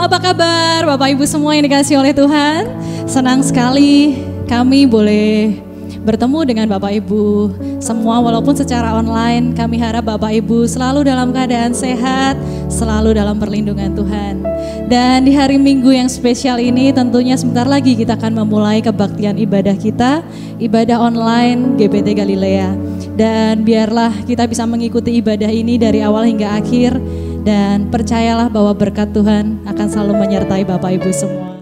apa kabar Bapak Ibu semua yang dikasihi oleh Tuhan? Senang sekali kami boleh bertemu dengan Bapak Ibu semua walaupun secara online. Kami harap Bapak Ibu selalu dalam keadaan sehat, selalu dalam perlindungan Tuhan. Dan di hari Minggu yang spesial ini tentunya sebentar lagi kita akan memulai kebaktian ibadah kita, ibadah online GPT Galilea. Dan biarlah kita bisa mengikuti ibadah ini dari awal hingga akhir. Dan percayalah bahwa berkat Tuhan akan selalu menyertai Bapak Ibu semua.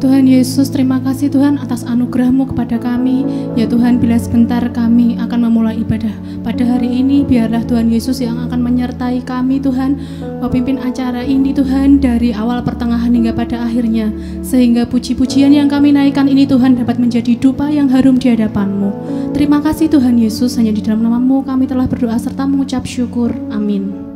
Tuhan Yesus, terima kasih Tuhan atas anugerah-Mu kepada kami. Ya Tuhan, bila sebentar kami akan memulai ibadah pada hari ini, biarlah Tuhan Yesus yang akan menyertai kami Tuhan, memimpin acara ini Tuhan dari awal pertengahan hingga pada akhirnya. Sehingga puji-pujian yang kami naikkan ini Tuhan dapat menjadi dupa yang harum di hadapan-Mu. Terima kasih Tuhan Yesus, hanya di dalam nama-Mu kami telah berdoa serta mengucap syukur. Amin.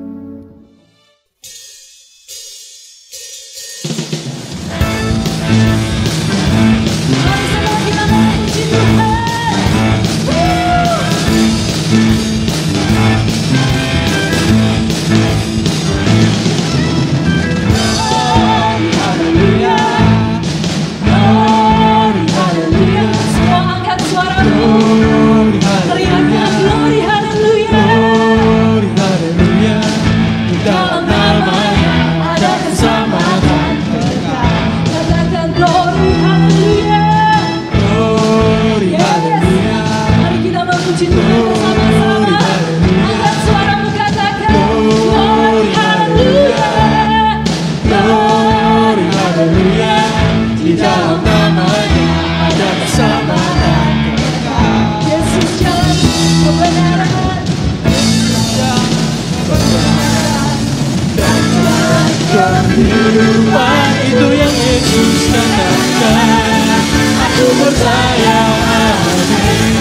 Kehidupan itu yang Yesus katakan. Aku percaya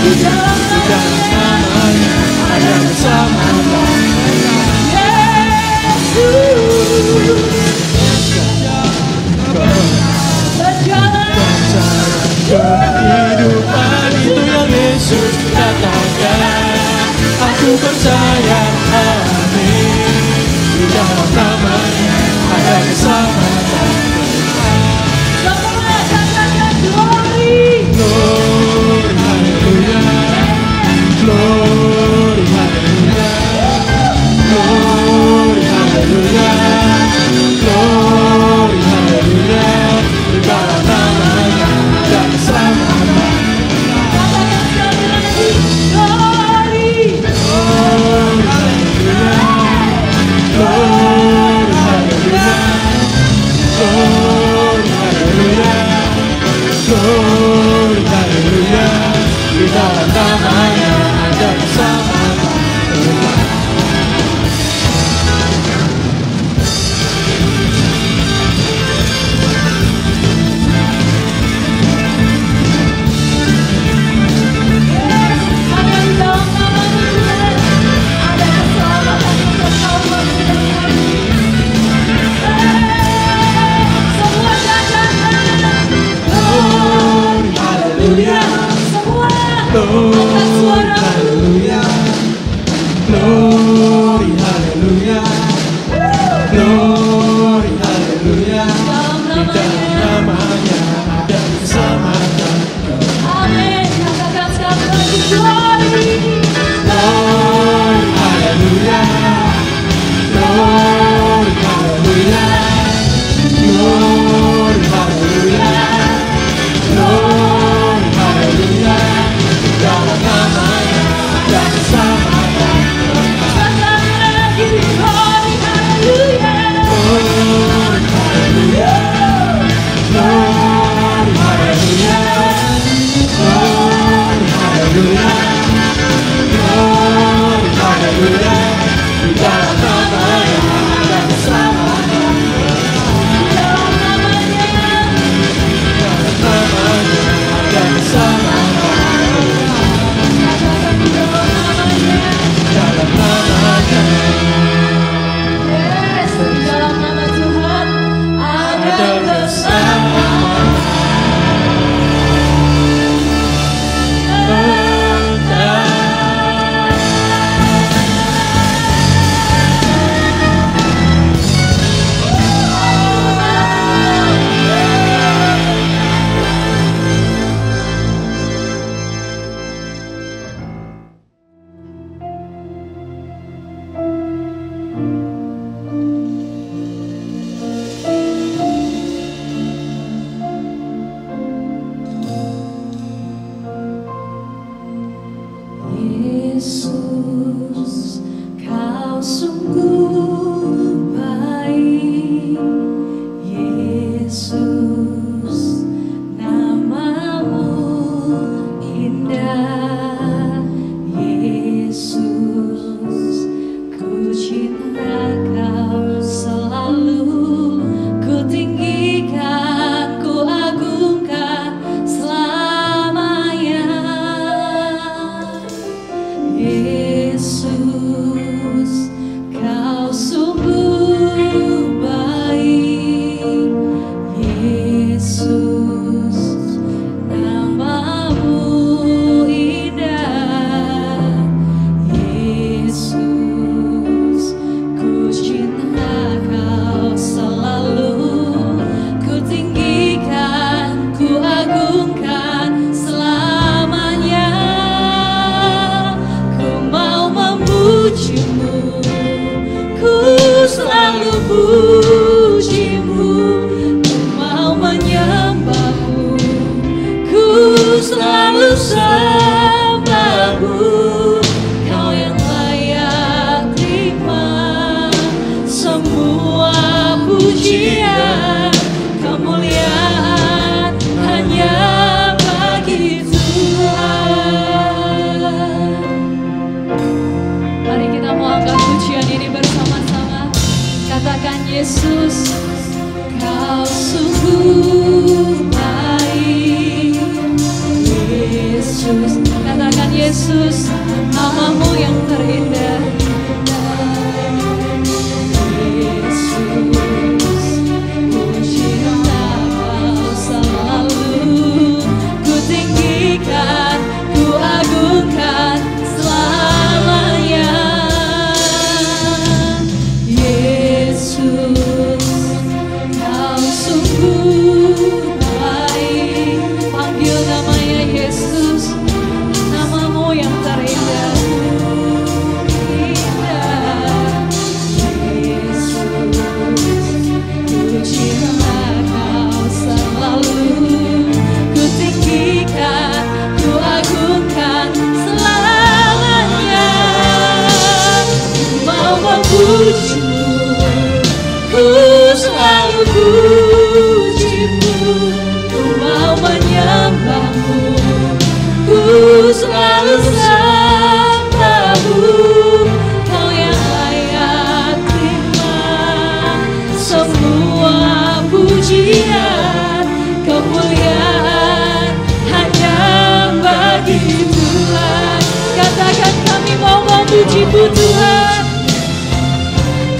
di dalam namanya ada keselamatan. Yesus kehidupan itu yang Yesus katakan. Aku percaya di dalam namanya ada keselamatan. Semua katakan glory, glory, haleluya, glory, haleluya, glory, haleluya, glory, haleluya. Di dalam namanya ada keselamatan. katakan sekali lagi glory, Glory, haleluya, glory, haleluya, glory, haleluya, glory, haleluya. Di dalam namanya ada keselamatan. ada di dalam nama Tuhan, ada keselamatan untuk kaum kami. Semua katakan glory.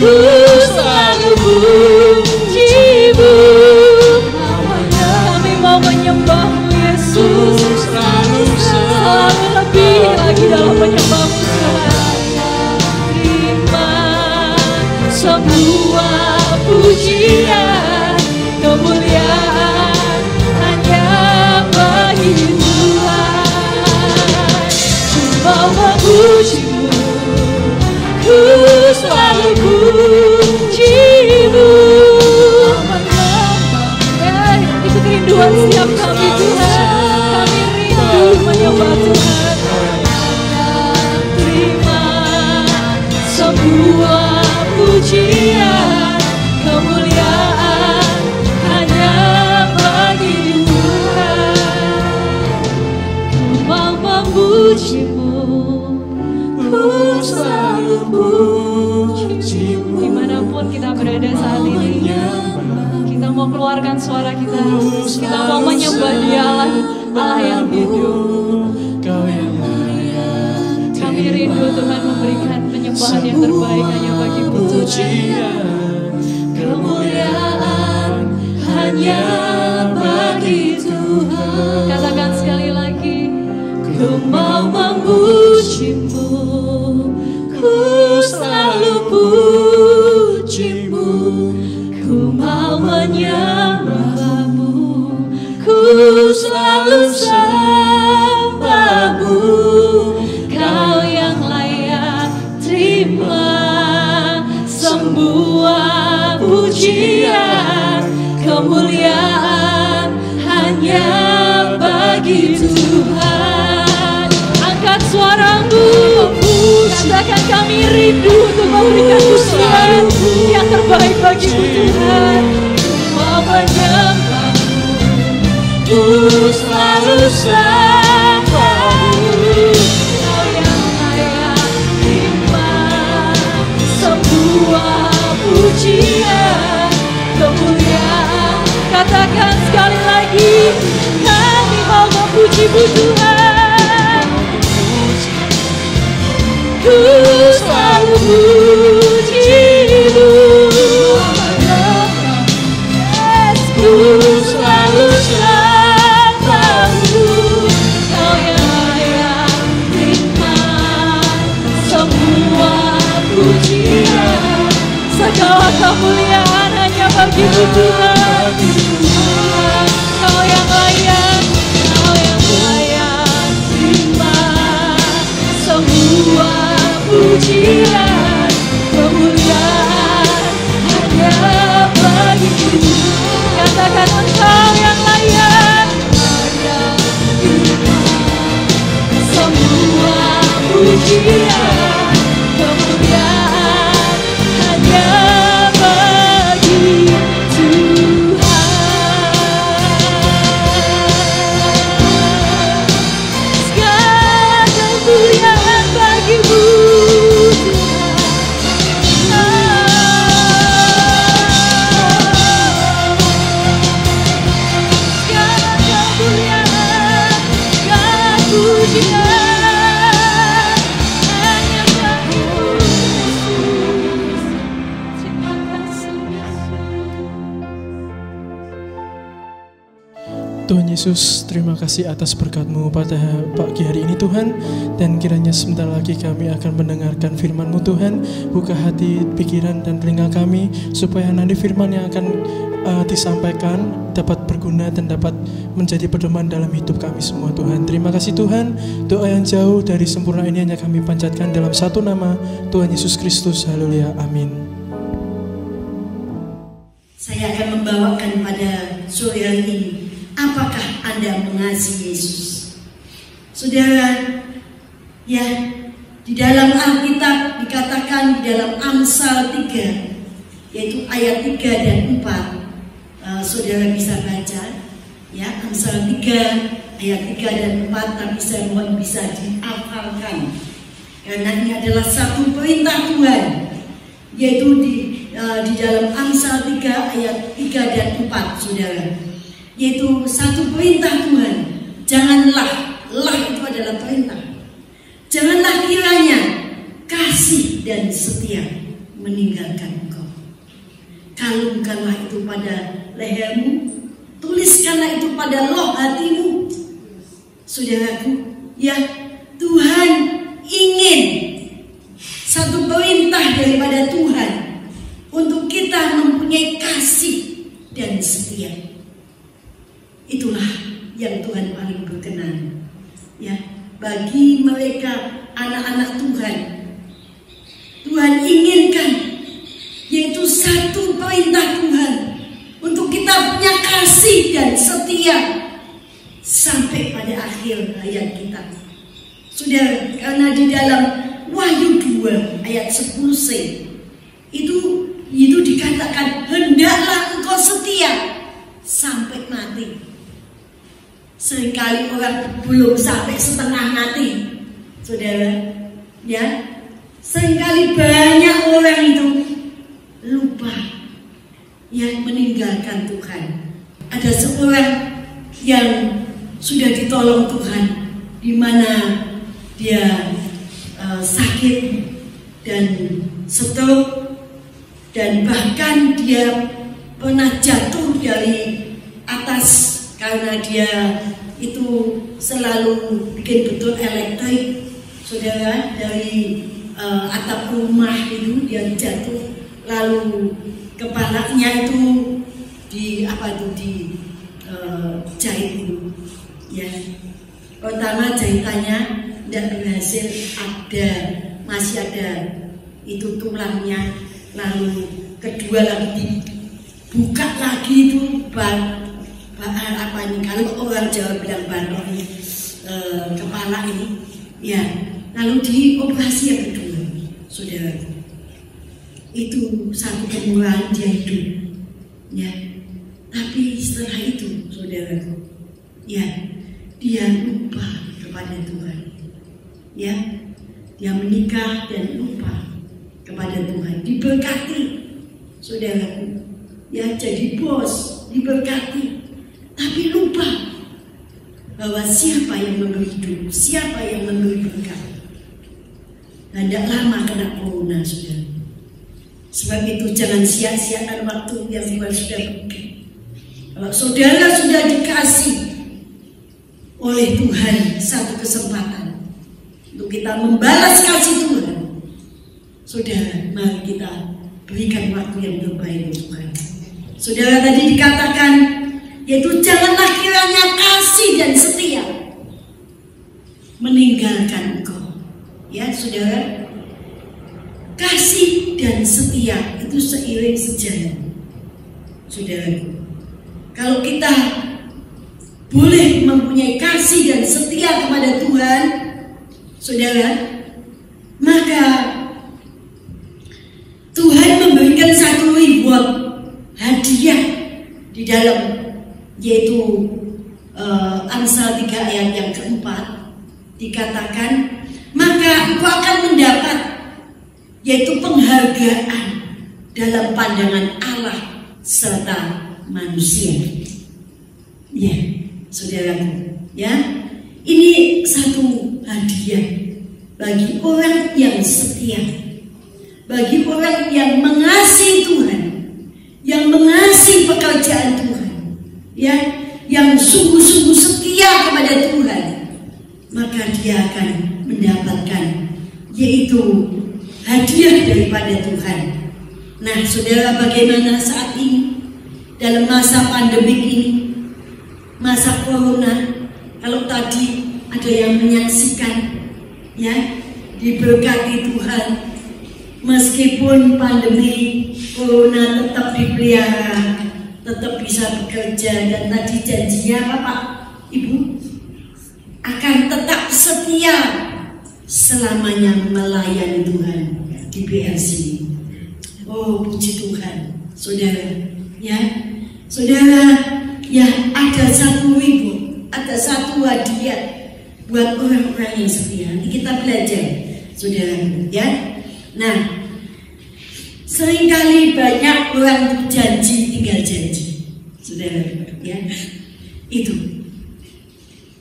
ku selalu puji-Mu. Kami mau menyembah-Mu Yesus, selalu lebih lagi dalam menyembah-Mu Tuhan. Terima semua pujian, kemuliaan hanya bagi Tuhan. Ku mau memuji-Mu, ku selalu puji-Mu. Itu kerinduan setiap kami Tuhan. Kami rindu menyembah Tuhan. Terima semua pujian, kemuliaan hanya bagi Tuhan. Ku mau memuji-Mu, ku selalu puji-Mu. Dimanapun kita berada saat ini, kita mau keluarkan suara kita. Kita mau menyembah Dia, Allah yang hidup. Kami rindu Tuhan memberikan penyembahan yang terbaik hanya bagi-Mu Tuhan. Kemuliaan hanya bagi Tuhan. Katakan sekali lagi, ku mau memuji-Mu, ku selalu puji-Mu. Ku mau menyembah-Mu, ku selalu sembah-Mu. Kau yang layak terima semua pujian, kemuliaan hanya bagi Tuhan. Angkat suaramu, katakan kami rindu untuk memberikan pujian yang terbaik bagi-Mu Tuhan. Mau menyembah-Mu, ku selalu sembah-Mu. Kau yang layak terima semua pujian, kemuliaan. Katakan sekali lagi, kami mau memuji-Mu Tuhan. Ku selalu puji-Mu, ku selalu sembah-Mu. Kau yang layak terima semua pujian, segala kemuliaan hanya bagi-Mu Tuhan. Kau yang layak, Kau yang layak terima semua pujian, kemuliaan hanya bagi-Mu. Katakan Engkau yang layak terima semua pujian, kemuliaan hanya bagi Tuhan Yesus, terima kasih atas berkat-Mu pada pagi hari ini Tuhan. Dan kiranya sebentar lagi kami akan mendengarkan firman-Mu Tuhan. Buka hati, pikiran, dan telinga kami, supaya nanti firman yang akan disampaikan dapat berguna dan dapat menjadi pedoman dalam hidup kami semua Tuhan. Terima kasih Tuhan. Doa yang jauh dari sempurna ini hanya kami panjatkan dalam satu nama, Tuhan Yesus Kristus. Haleluya, amin. Saya akan membawakan pada sore hari ini, apakah Anda mengasihi Yesus? Saudara, ya, di dalam Alkitab dikatakan di dalam Amsal 3, yaitu ayat 3 dan 4. Saudara bisa baca, ya, Amsal 3 ayat 3 dan 4, tapi saya mohon bisa dihafalkan, karena ini adalah satu perintah Tuhan, yaitu di dalam Amsal 3 ayat 3 dan 4, saudara. Yaitu satu perintah Tuhan. Janganlah, lah itu adalah perintah. Janganlah kiranya kasih dan setia. meninggalkan engkau. Kalungkanlah itu pada lehermu, tuliskanlah itu pada loh hatimu. Saudaraku, ya, Tuhan ingin satu perintah daripada Tuhan untuk kita mempunyai kasih dan setia. Itulah yang Tuhan paling berkenan, ya, bagi mereka anak-anak Tuhan. Tuhan inginkan, yaitu satu perintah Tuhan untuk kita punya kasih dan setia sampai pada akhir hayat kita. Sudah, karena di dalam Wahyu 2 ayat 10c itu dikatakan, hendaklah engkau setia sampai mati. Seringkali orang belum sampai setengah mati, saudara, ya. Seringkali banyak orang itu lupa, ya, meninggalkan Tuhan. Ada seorang yang sudah ditolong Tuhan, di mana dia sakit dan stroke, dan bahkan dia pernah jatuh dari atas karena dia itu selalu bikin betul elektrik, saudara, dari atap rumah itu dia jatuh, lalu kepalanya itu dijahit dulu, ya. Pertama jahitannya tidak berhasil, masih ada itu tulangnya, lalu kedua lagi dibuka lagi itu kalau orang Jawa bilang balok kepala ini, ya, lalu dioperasi yang kedua, saudara. Itu satu kemurahan dia hidup, ya. Tapi setelah itu, saudara, ya, dia lupa kepada Tuhan, ya. Dia menikah dan lupa kepada Tuhan. Diberkati, saudaraku, ya, jadi bos, diberkati, tapi lupa bahwa siapa yang memberi hidup, siapa yang memberi berkat. Dan tidak lama kena corona, saudara. Sebab itu jangan sia-siakan waktu yang Tuhan sudah berikan. Kalau saudara sudah dikasih oleh Tuhan satu kesempatan untuk kita membalas kasih Tuhan, saudara, mari kita berikan waktu yang terbaik untuk Tuhan. Saudara, tadi dikatakan, yaitu janganlah kiranya kasih dan setia meninggalkan engkau. Ya, saudara, kasih dan setia itu seiring sejalan, saudara. Kalau kita boleh mempunyai kasih dan setia kepada Tuhan, saudara, maka Tuhan memberikan satu reward, hadiah di dalam, yaitu Amsal 3 ayat yang keempat, dikatakan, maka engkau akan mendapat, yaitu penghargaan dalam pandangan Allah serta manusia. Ya, saudaraku, ya, ini satu hadiah bagi orang yang setia, bagi orang yang mengasihi Tuhan, yang mengasihi pekerjaan Tuhan, ya, yang sungguh-sungguh setia kepada Tuhan, maka dia akan mendapatkan, yaitu hadiah daripada Tuhan. Nah, saudara, bagaimana saat ini dalam masa pandemik ini, masa corona? Kalau tadi ada yang menyaksikan, ya, diberkati Tuhan, meskipun pandemi corona tetap dipelihara, tetap bisa bekerja, dan tadi janjinya Bapak Ibu akan tetap setia selamanya melayani Tuhan di BRC. Oh, puji Tuhan, saudara, ya, saudara, ya, ada satu hadiah buat orang-orang yang setia. Nanti kita belajar, saudara, ya. Nah, seringkali banyak orang janji tinggal janji, saudara, ya. Itu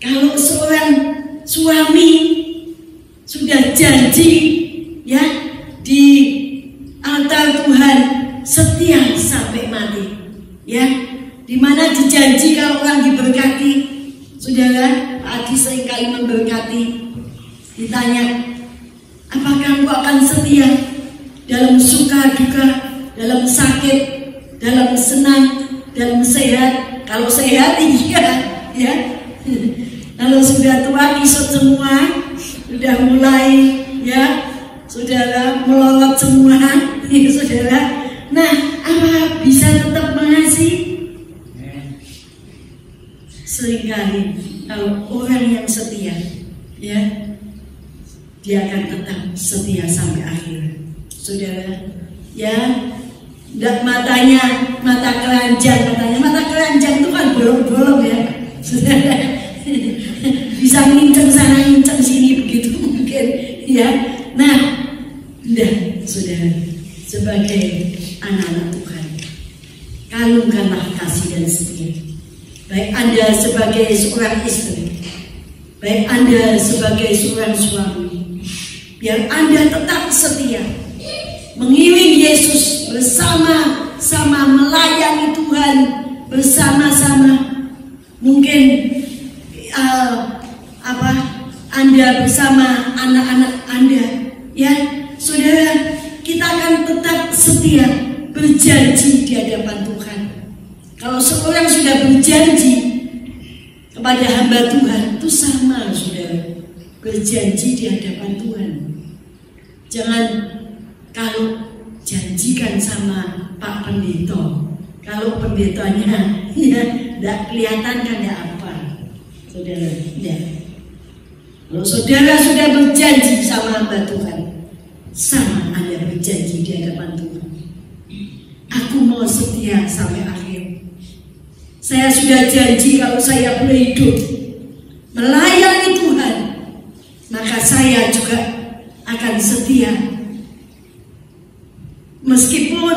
kalau seorang suami sudah janji, ya, di altar Saudara, Pak Adi seringkali memberkati, ditanya, apakah engkau akan setia dalam suka duka, dalam sakit, dalam senang, dalam sehat? Kalau sehat, iya, ya. Kalau sudah tua, kisut semua, sudah mulai, ya, saudara melorot semua, ya, saudara. Nah, apa bisa tetap mengasihi? Seringkali kalau orang yang setia, ya, dia akan tetap setia sampai akhir, saudara. Ya, tidak mata keranjang, katanya mata keranjang itu kan bolong-bolong, ya, saudara. Bisa nginceng sana nginceng sini begitu mungkin, ya. Nah, tidak, saudara, sebagai anak-anak Tuhan, kalungkanlah kasih dan setia. Baik Anda sebagai seorang istri, baik Anda sebagai seorang suami, biar Anda tetap setia mengiring Yesus, bersama-sama melayani Tuhan, bersama-sama. Mungkin Anda bersama anak-anak Anda, ya, saudara, kita akan tetap setia berjanji di hadapan Tuhan. Kalau seorang sudah berjanji kepada hamba Tuhan, itu sama, saudara, berjanji di hadapan Tuhan. Jangan kalau janjikan sama Pak Pendeta, kalau pendetanya ya tidak kelihatan kan ya apa, saudara, ya. Kalau saudara sudah berjanji sama hamba Tuhan, sama Anda berjanji di hadapan Tuhan. Aku mau setia sampai akhir. Saya sudah janji kalau saya boleh hidup melayani Tuhan, maka saya juga akan setia. Meskipun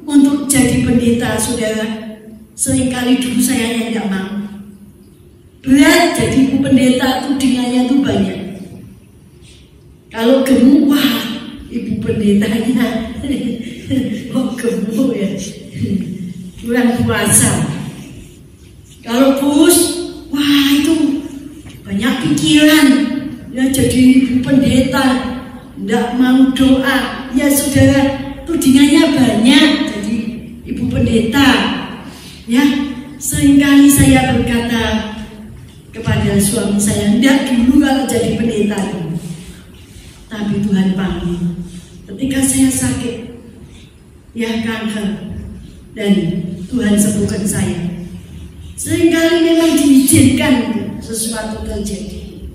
untuk jadi pendeta, saudara, seringkali dulu saya yang tidak mau. Berat jadi ibu pendeta, tudingannya itu banyak. Kalau gemuk, wah, ibu pendetanya oh gemuk ya, kurang puasa. Kalau bus, wah itu banyak pikiran, ya jadi ibu pendeta, tidak mau doa, ya saudara, tudingannya banyak jadi ibu pendeta, ya. Seringkali saya berkata kepada suami saya, tidak dulu kalau jadi pendeta dulu, tapi Tuhan panggil. Ketika saya sakit, ya kanker, dan Tuhan sembuhkan saya. Seringkali memang diizinkan sesuatu terjadi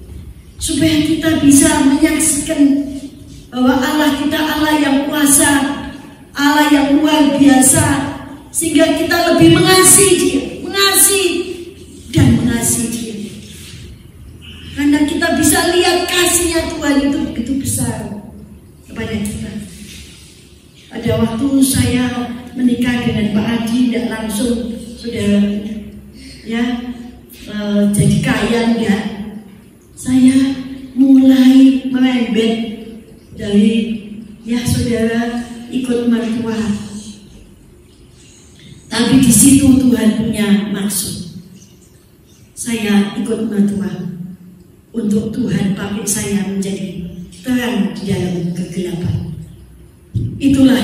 supaya kita bisa menyaksikan bahwa Allah kita Allah yang kuasa, Allah yang luar biasa, sehingga kita lebih mengasihi Dia, mengasihi dan mengasihi Dia. Karena kita bisa lihat kasih-Nya Tuhan itu begitu besar kepada kita. Pada waktu saya menikah dengan Pak Adi, tidak langsung, saudara, ya, jadi kaya enggak. Saya mulai merembet dari, ya saudara, ikut mertua. Tapi di situ Tuhan punya maksud. Saya ikut mertua untuk Tuhan pakai saya menjadi terang di dalam kegelapan. Itulah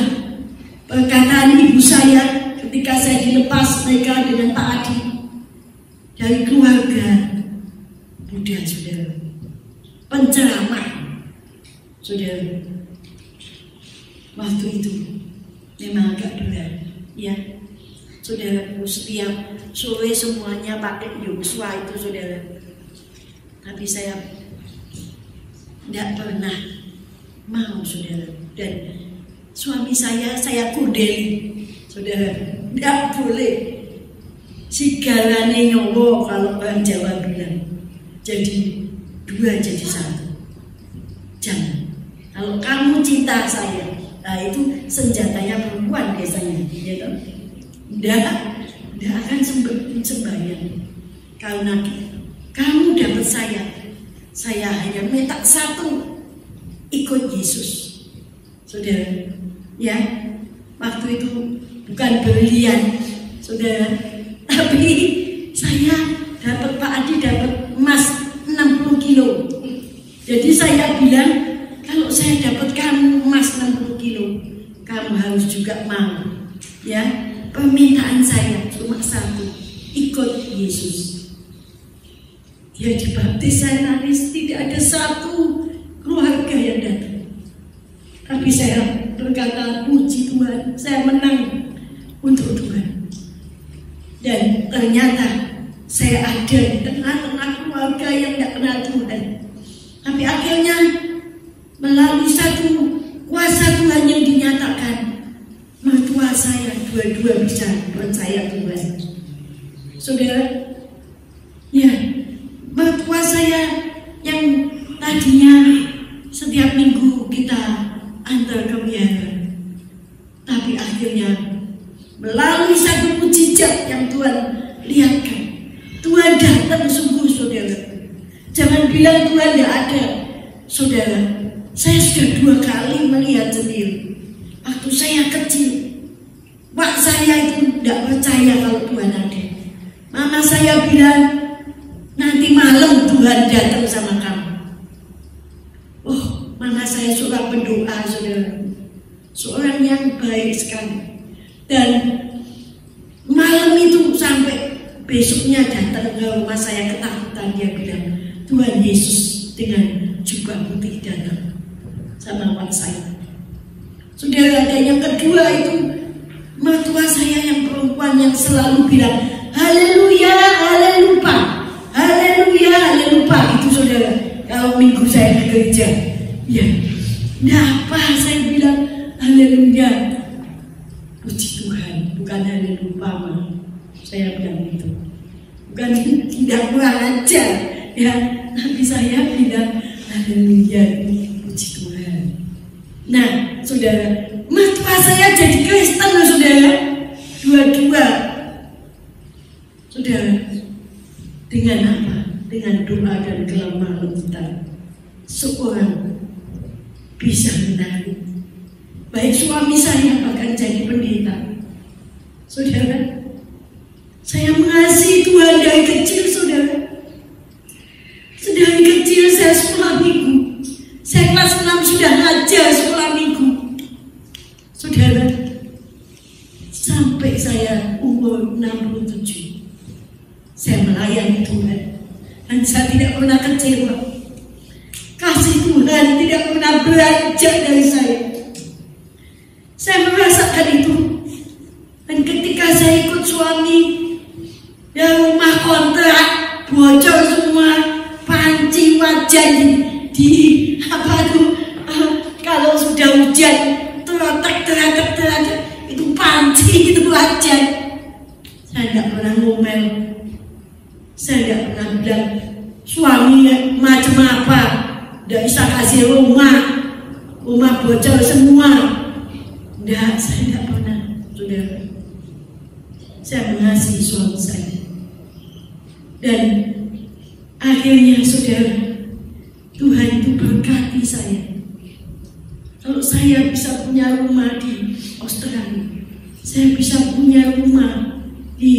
perkataan ibu saya ketika saya dilepas mereka dengan Pak Adi dari keluarga Buddha, saudara, penceramah, saudara. Waktu itu memang agak berat, ya, saudara. Setiap sore semuanya pakai Yosua itu, saudara. Tapi saya tidak pernah mau, saudara. Dan suami saya kudeli, saudara, tidak boleh sigalane nyowo, kalau orang Jawa bilang. Jadi dua jadi satu. Jangan. Kalau kamu cinta saya, nah itu senjatanya perempuan biasanya, gitu. Tidak akan sembahyang. Karena kamu dapat saya hanya minta satu, ikut Yesus, saudara. Ya, waktu itu bukan berlian, saudara, tapi saya dapat Pak Adi dapat Jadi saya bilang, kalau saya dapat kamu emas 60 kilo, kamu harus juga mau. Ya, permintaan saya cuma satu, ikut Yesus. Dia dibaptis, saya nangis, tidak ada satu keluarga yang datang. Tapi saya berkata, puji Tuhan, saya menang untuk Tuhan. Dan ternyata saya ada di tengah-tengah keluarga yang tidak kenal Tuhan. Tapi akhirnya melalui satu kuasa Tuhan yang dinyatakan, mertua saya dua-dua bisa percaya Tuhan. Saudara, ya, mertua saya yang tadinya setiap minggu kita antar ke wihara, tapi akhirnya melalui satu mujizat yang Tuhan lihatkan, Tuhan datang sungguh, saudara. Jangan bilang Tuhan tidak ada, saudara. Saya sudah 2 kali melihat sendiri. Waktu saya kecil, pak saya itu tidak percaya kalau Tuhan ada. Mama saya bilang, nanti malam Tuhan datang sama kamu. Oh, mama saya seorang pendoa, saudara. Seorang yang baik sekali. Dan malam itu sampai besoknya datang ke rumah saya ketakutan, dia bilang, Tuhan Yesus dengan jubah putih datang sama pak saya. Saudara, dan yang kedua itu mertua saya yang perempuan yang selalu bilang, haleluya, haleluya, haleluya, haleluya. Itu saudara, kalau minggu saya ke gereja, ya, kenapa saya bilang haleluya? Puji Tuhan, bukan haleluya, saya bilang itu. Bukan tidak kurang ajar, ya, tapi saya bilang haleluya, puji Tuhan. Nah, saudara, mertua saya jadi Kristen, saudara, dua-dua. Saudara, dengan apa? Dengan doa dan kelemahan kita, seorang bisa menarik. Baik suami saya bahkan jadi pendeta. Saudara, saya mengasihi Tuhan dari kecil, saudara. Dari kecil saya sekolah minggu. Saya kelas 6 sudah ngajar sekolah minggu. Saudara, sampai saya umur 67, saya melayani Tuhan. Dan saya tidak pernah kecewa. Kasih Tuhan tidak pernah beranjak dari saya. Saya merasakan itu. Dan ketika saya ikut suami, ya, rumah kontrak bocor semua, panci wajan di apa tuh, kalau sudah hujan terak itu panci, itu wajan. Saya tidak pernah ngomel, saya tidak pernah bilang suami macam apa, tidak bisa kasih rumah bocor semua. Tidak, saya tidak pernah, saudara. Saya mengasihi suami saya. Dan akhirnya, saudara, Tuhan itu berkati saya. Kalau saya bisa punya rumah di Australia, saya bisa punya rumah di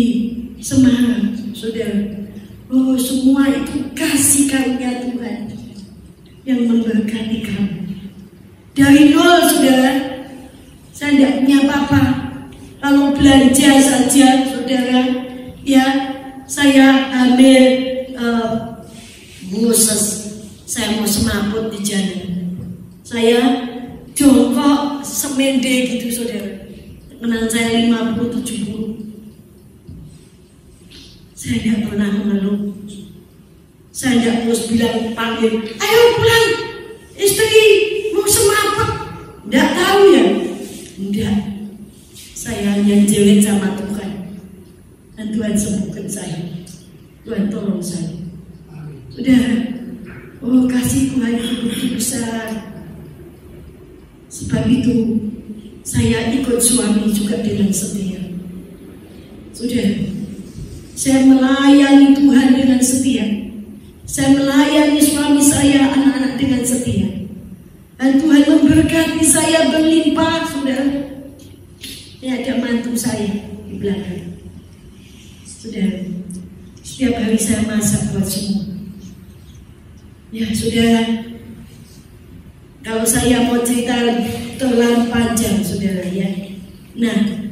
Semarang, saudara. Oh, semua itu kasih karunia Tuhan yang memberkati kamu. Dari nol, saudara. Saya tidak punya apa-apa. Kalau belanja saja, saudara, ya, saya ambil Moses, saya mau semaput di jalan. Saya jongkok semende gitu, saudara. Kenal saya 50-70. Saya tidak pernah mengeluh. Saya tidak terus bilang panggil, ayo pulang, istri mau semaput. Tidak tahu ya. Enggak, saya hanya jerit sama Tuhan. Dan Tuhan sembuhkan saya. Tuhan tolong saya. Saudara, oh, kasih Tuhan itu begitu besar. Sebab itu saya ikut suami juga dengan setia. Saudara, saya melayani Tuhan dengan setia. Saya melayani suami saya, anak-anak dengan setia. Dan Tuhan memberkati saya berlimpah, saudara. Ini ada mantu saya di belakang. Saudara, setiap hari saya masak buat semua. Ya, saudara, Kalau saya mau cerita terlalu panjang, saudara ya. Nah,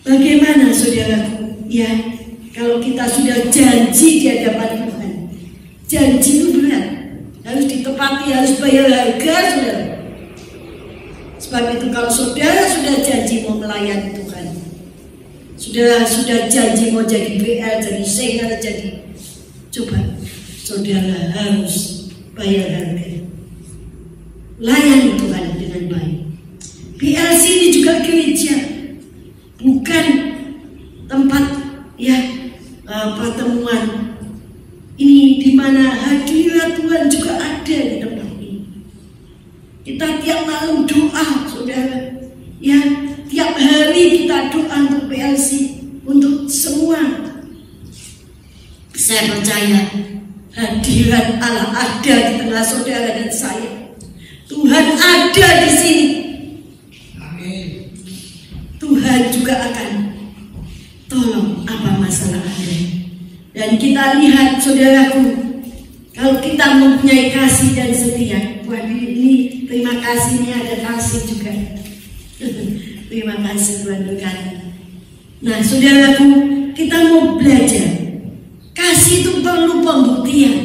bagaimana saudaraku ya, kalau kita sudah janji di hadapan Tuhan, janji itu berat, harus ditepati, harus bayar harga, saudara. Sebab itu kalau saudara sudah janji mau melayani Tuhan, sudah janji mau jadi BL, jadi senior, jadi, coba saudara harus bayar harga. Layani Tuhan dengan baik. BLC ini juga gereja, bukan tempat ya pertemuan. Ini di mana hadirat Tuhan juga ada di tempat ini. Kita tiap malam doa, saudara. Ya, tiap hari kita doa untuk BLC, untuk semua. Saya percaya hadirat Allah ada di tengah saudara dan saya. Tuhan ada di sini. Amin. Tuhan juga akan tolong apa masalah Anda. Dan kita lihat saudaraku, kalau kita mempunyai kasih dan setia, buat ini terima kasih, ini ada kasih juga. Terima kasih Tuhan berkati. Nah saudaraku, kita mau belajar. Kasih itu perlu pembuktian.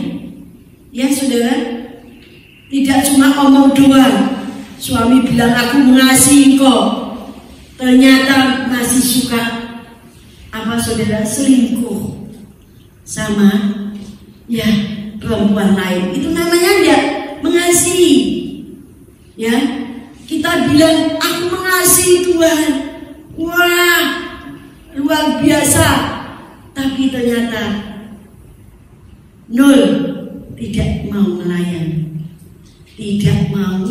Ya saudara, tidak cuma omong doang. Suami bilang aku mengasihi kau, ternyata masih suka apa saudara, selingkuh sama ya perempuan lain. Itu namanya enggak mengasihi. Ya, kita bilang aku mengasihi Tuhan, wah luar biasa, tapi ternyata nol, tidak mau melayani, tidak mau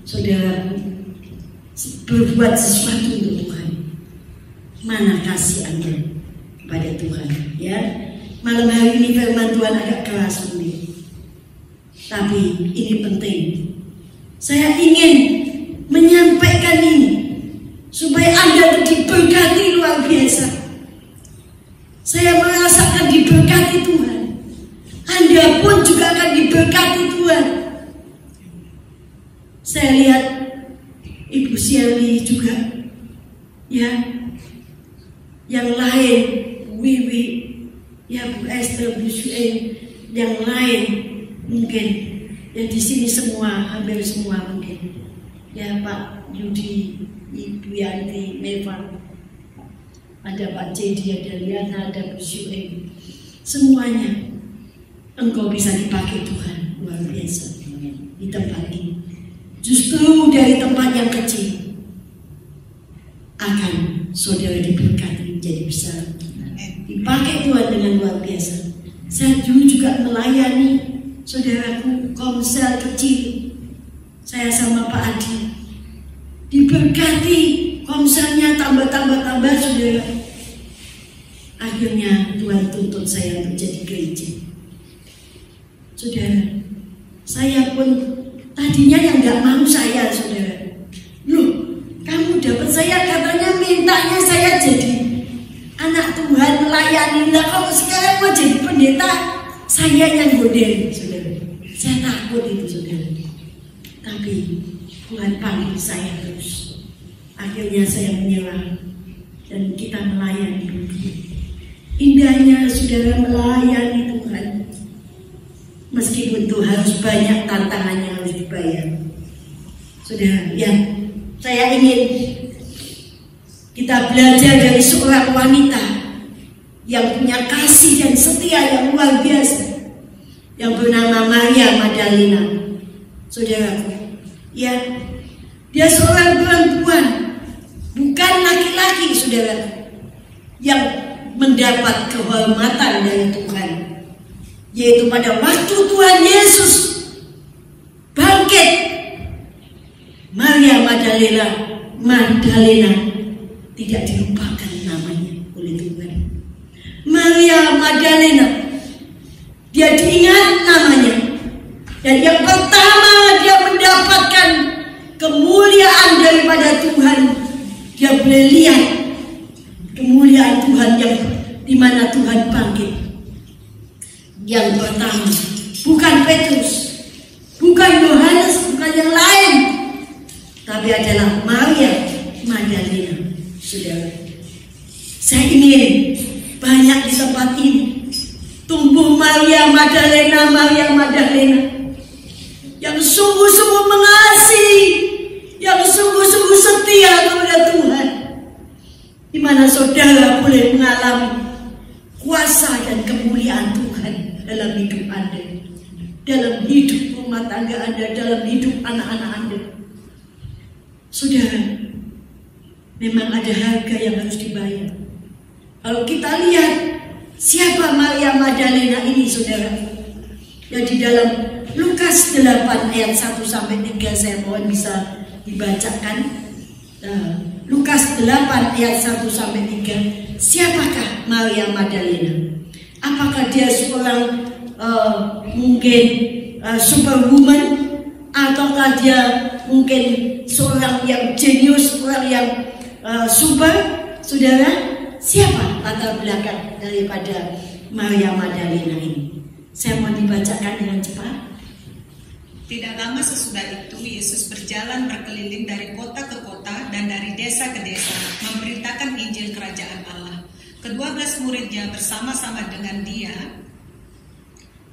saudara berbuat sesuatu untuk Tuhan. Mana kasih Anda kepada Tuhan? Ya, malam hari ini firman Tuhan agak keras ini, tapi ini penting. Saya ingin menyampaikan ini supaya Anda diberkati luar biasa. Saya merasakan diberkati Tuhan. Anda pun juga akan diberkati Tuhan. Saya lihat Ibu Shelly juga, ya, yang lain, Wiwi, ya Bu Esther, Bu Suen, yang lain mungkin, ya di sini semua, hampir semua mungkin, ya Pak Yudi, Ibu Yanti, Meva, ada Pak Jedi, ada Liana, ada Bu Suen, semuanya. Engkau bisa dipakai Tuhan luar biasa di tempat ini. Justru dari tempat yang kecil akan saudara diberkati menjadi besar, dipakai Tuhan dengan luar biasa. Saya dulu juga melayani saudaraku komsel kecil, saya sama Pak Adi, diberkati komselnya tambah saudara. Akhirnya Tuhan tuntut saya untuk jadi gereja. Saudara, saya pun tadinya yang nggak mau saya, saudara. Loh, kamu dapat saya, katanya mintanya saya jadi anak Tuhan, melayani. Lah kalau sekarang mau jadi pendeta, saya yang godel, saudara. Saya takut itu, saudara. Tapi Tuhan panggil saya terus. Akhirnya saya menyerah dan kita melayani. Indahnya saudara melayani Tuhan. Meskipun itu harus banyak tantangan yang harus dibayar. Saudara, ya, saya ingin kita belajar dari seorang wanita yang punya kasih dan setia yang luar biasa, yang bernama Maria Magdalena. Saudara, ya, dia seorang perempuan, bukan laki-laki, saudara, yang mendapat kehormatan dari Tuhan. Yaitu pada waktu Tuhan Yesus bangkit, Maria Magdalena tidak dilupakan namanya oleh Tuhan. Maria Magdalena, dia diingat namanya, dan yang pertama dia mendapatkan kemuliaan daripada Tuhan. Dia boleh lihat kemuliaan Tuhan yang dimana Tuhan bangkit. Yang pertama, bukan Petrus, bukan Yohanes, bukan bukan yang lain, tapi adalah Maria Magdalena. Saudara, saya ingin banyak di tempat ini tumbuh Maria Magdalena yang sungguh-sungguh mengasihi, yang sungguh-sungguh setia kepada Tuhan, di mana saudara boleh mengalami kuasa dan kemuliaan Tuhan dalam hidup Anda, dalam hidup rumah tangga Anda, dalam hidup anak-anak Anda. Saudara, memang ada harga yang harus dibayar. Kalau kita lihat siapa Maria Magdalena ini, saudara, yang di dalam Lukas 8 ayat 1 sampai 3, saya mohon bisa dibacakan. Lukas 8 ayat 1 sampai 3. Siapakah Maria Magdalena? Apakah dia seorang mungkin superwoman, ataukah dia mungkin seorang yang jenius, orang yang super? Saudara, siapa latar belakang daripada Maria Magdalena ini? Saya mau dibacakan dengan cepat. Tidak lama sesudah itu, Yesus berjalan berkeliling dari kota ke kota dan dari desa ke desa, memberitakan Injil Kerajaan Allah. Ke-12 muridnya bersama-sama dengan dia,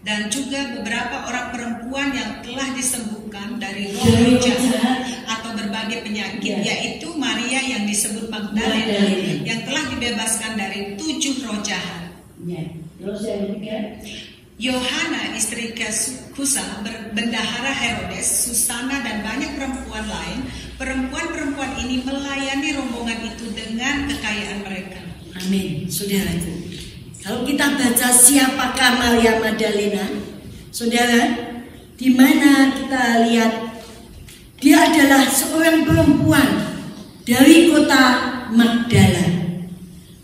dan juga beberapa orang perempuan yang telah disembuhkan dari roh jahat atau berbagai penyakit, yaitu Maria yang disebut Magdalena, yang telah dibebaskan dari 7 roh jahat. Yohana istri Kusa, bendahara Herodes, Susana, dan banyak perempuan lain. Perempuan-perempuan ini melayani rombongan itu dengan kekayaan mereka. Amin, saudaraku. Kalau kita baca siapakah Maria Magdalena, saudara, di mana kita lihat dia adalah seorang perempuan dari kota Magdala.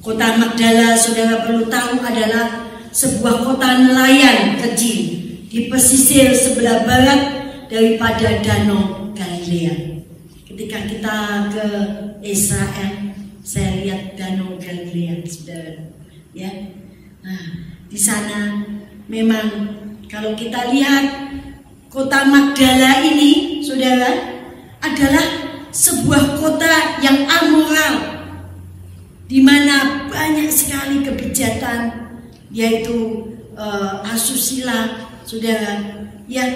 Kota Magdala, saudara perlu tahu, adalah sebuah kota nelayan kecil di pesisir sebelah barat daripada Danau Galilea. Ketika kita ke Israel, saya lihat Danau Galilea, saudara. Ya, nah, di sana memang kalau kita lihat kota Magdala ini, saudara, adalah sebuah kota yang amoral, di mana banyak sekali kebejatan, yaitu asusila, saudara. Ya,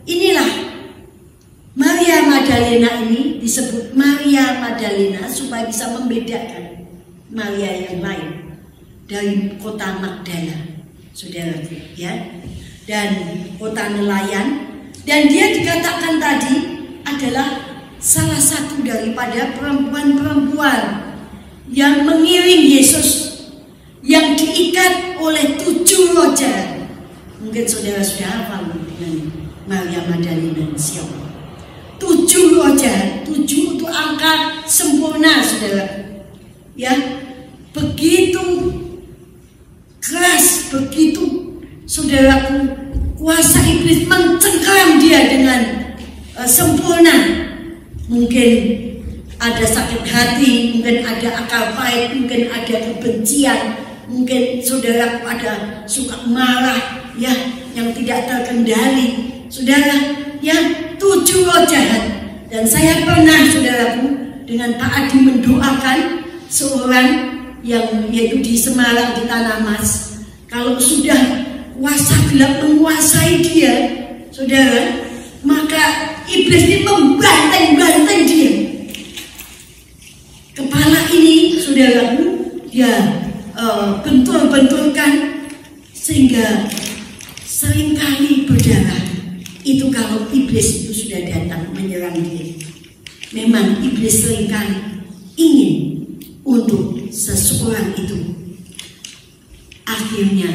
inilah Maria Magdalena ini disebut Maria Magdalena supaya bisa membedakan Maria yang lain dari kota Magdala, saudara, ya, dan kota nelayan. Dan dia dikatakan tadi adalah salah satu daripada perempuan-perempuan yang mengiring Yesus, yang diikat oleh 7 roh jahat. Mungkin saudara sudah hafal dengan Maria Magdalena siapa? 7 roh jahat. 7 itu angka sempurna, saudara. Ya, begitu keras, begitu, saudaraku, kuasa iblis mencengkram dia dengan sempurna. Mungkin ada sakit hati, mungkin ada akal pahit, mungkin ada kebencian, mungkin saudara ada suka marah, ya, yang tidak terkendali, saudara, ya, 7 roh jahat. Dan saya pernah, saudaraku, dengan Pak Adi mendoakan seorang yang yaitu di Semarang, di Tanah Mas. Kalau sudah kuasa gelap menguasai dia, saudara, maka iblis ini membanteng-banteng dia. Kepala ini, saudaraku, dia bentur-benturkan sehingga seringkali berdarah. Itu kalau iblis itu sudah datang menyerang dia. Memang iblis seringkali ingin untuk seseorang itu akhirnya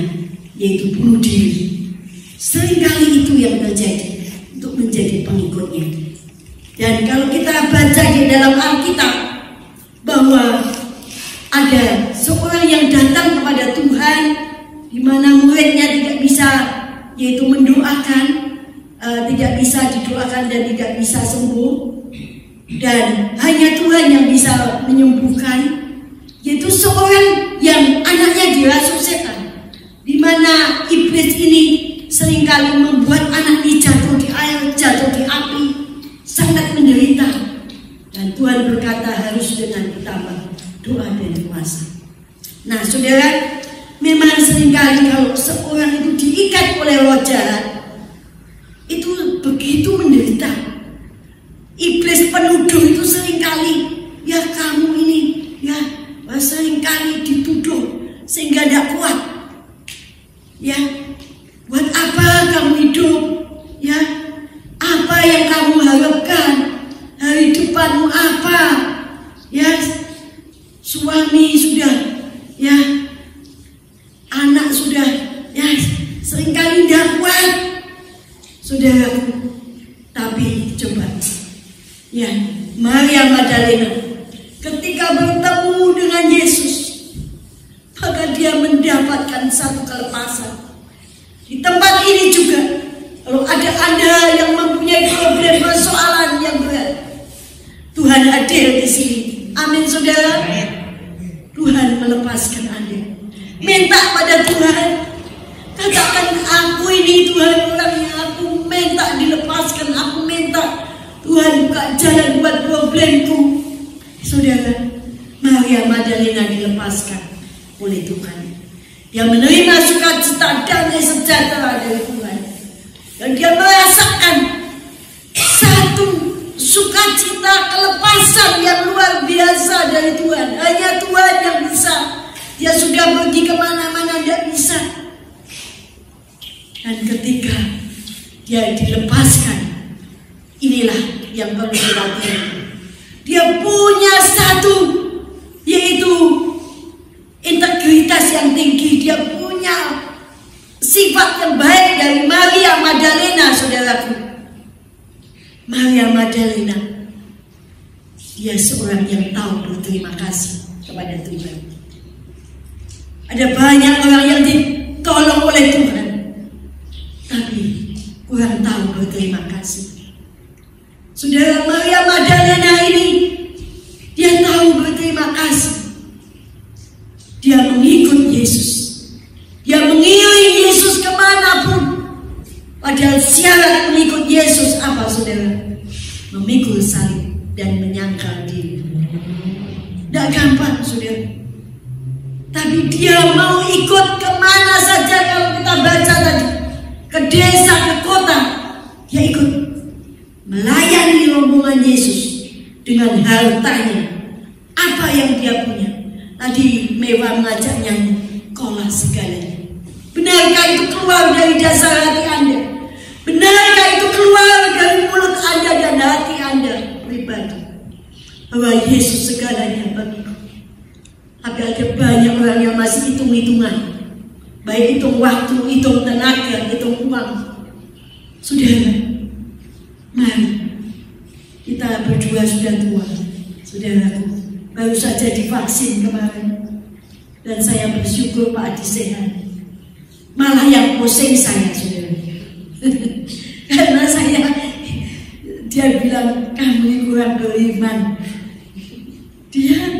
yaitu bunuh diri. Seringkali itu yang terjadi untuk menjadi pengikutnya. Dan kalau kita baca di dalam Alkitab bahwa ada seorang yang datang kepada Tuhan, di mana muridnya tidak bisa yaitu mendoakan, tidak bisa didoakan dan tidak bisa sembuh, dan hanya Tuhan yang bisa menyembuhkan, yaitu seorang yang anaknya dirasuk setan, di mana iblis ini seringkali membuat anak ini jatuh di air, jatuh di api, Tuhan berkata harus dengan ditambah doa dan puasa. Nah saudara, memang seringkali kalau seorang itu diikat oleh roh jahat, itu begitu menderita. Iblis penuduh itu seringkali, ya kamu ini, ya seringkali dituduh sehingga tidak kuat. Ya, buat apa kamu hidup? Ya, apa yang kamu harapkan? Hari depanmu apa? Ya, suami sudah, ya, anak sudah, ya, seringkali tidak kuat, saudaraku. Tapi coba, ya, Maria Magdalena ketika bertemu dengan Yesus, maka dia mendapatkan satu kelepasan. Di tempat ini juga, kalau ada Anda yang mempunyai problem persoalan yang berat, Tuhan hadir di sini. Amin saudara. Tuhan melepaskan Anda. Minta pada Tuhan. Katakan, aku ini Tuhan orangnya, aku minta dilepaskan, aku minta Tuhan buka jalan buat problemku. Saudara, Maria Magdalena dilepaskan oleh Tuhan. Dia menerima sukacita damai sejahtera dari Tuhan. Dan dia merasakan satu sukacita kelepasan yang luar biasa dari Tuhan. Hanya Tuhan yang bisa. Dia sudah pergi kemana-mana, tidak bisa. Dan ketika dia dilepaskan, inilah yang perlu dilakukan. Dia punya satu, yaitu integritas yang tinggi. Dia punya sifat yang baik dari Maria Magdalena, saudaraku. Maria Magdalena, dia seorang yang tahu berterima kasih kepada Tuhan. Ada banyak orang yang ditolong oleh Tuhan, tapi kurang tahu berterima kasih. Saudara, Maria Magdalena ini, dia tahu berterima kasih. Dia mengikut Yesus. Dia mengiring Yesus kemanapun. Padahal syarat mengikut Yesus apa saudara? Memikul salib dan menyangkal diri. Tidak gampang saudara. Tapi dia mau ikut kemana saja. Kalau kita baca tadi, ke desa, ke kota, dia ikut melayani rombongan Yesus dengan hartanya. Apa yang dia punya? Tadi mewah mengajaknya, kolah segalanya. Benarkah itu keluar dari dasar hati Anda? Benarkah itu keluar dari mulut Anda dan hati Anda pribadi? Bahwa Yesus segalanya bagiku. Tapi ada banyak orang yang masih hitung-hitungan. Baik hitung waktu, hitung tenaga, hitung uang. Saudara, mari kita berdua sudah tua, saudaraku. Baru saja divaksin kemarin. Dan saya bersyukur Pak Adi sehat. Malah yang pusing saya, saudara. Karena dia bilang, kamu ini kurang beriman. Dia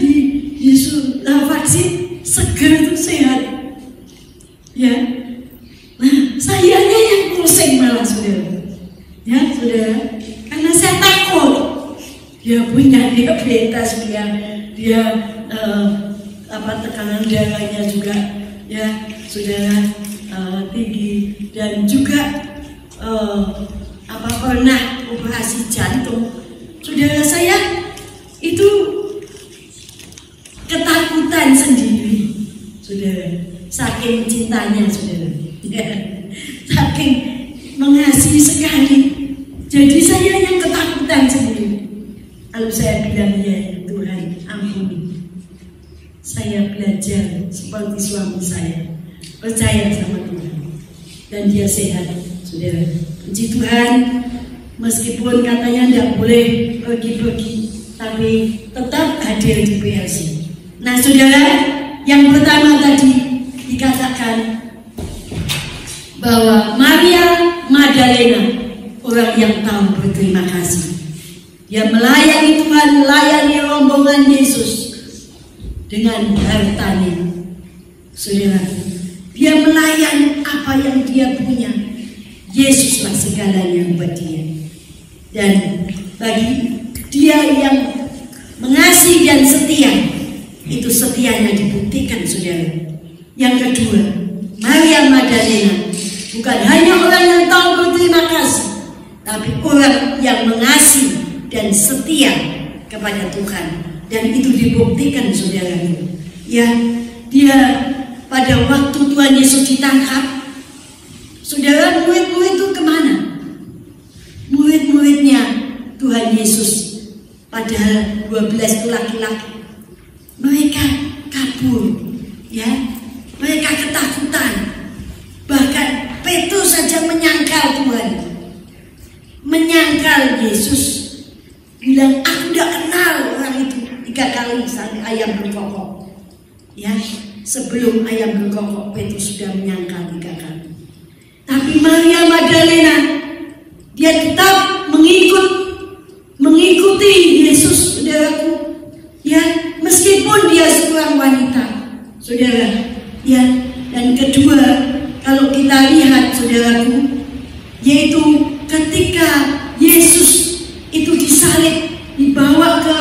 vaksin segar itu sehat. Ya, nah sayanya yang pusing malah saudara. Ya saudara, karena saya takut dia punya diabetes, dia tekanan darahnya juga ya saudara tinggi, dan juga pernah operasi jantung. Saudara, saya itu ketakutan sendiri, saudara. Saking cintanya, saudara, ya, saking mengasihi sekali. Jadi saya yang ketakutan sendiri. Lalu saya bilang, ya Tuhan, ampuni. Saya belajar seperti suami saya, percaya sama Tuhan, dan dia sehat, saudara. Puji Tuhan, meskipun katanya tidak boleh pergi-pergi, tapi tetap hadir di PLC. Nah, saudara, yang pertama tadi dikatakan bahwa Maria Magdalena orang yang tahu berterima kasih. Dia melayani Tuhan, melayani rombongan Yesus dengan hartanya. Saudara, dia melayani apa yang dia punya. Yesuslah segalanya buat dia. Dan bagi dia yang mengasihi dan setia, itu setianya dibuktikan, saudara. Yang kedua, Maria Magdalena bukan hanya orang yang tahu berterima kasih, tapi orang yang mengasihi dan setia kepada Tuhan. Dan itu dibuktikan, saudara. Ya, dia pada waktu Tuhan Yesus ditangkap, saudara, murid-murid itu kemana? Murid-muridnya Tuhan Yesus, padahal 12 itu laki-laki, mereka kabur, ya, mereka ketakutan. Bahkan Petrus saja menyangkal Tuhan, menyangkal Yesus, bilang, aku tidak kenal orang itu. 3 kali sampai ayam berkokok, ya, sebelum ayam berkokok Petrus sudah menyangkal 3 kali. Tapi Maria Magdalena, dia tetap mengikuti Yesus, saudaraku, ya, meskipun dia seorang wanita, saudara, ya. Dan kedua, kalau kita lihat, saudaraku, yaitu ketika Yesus itu disalib, dibawa ke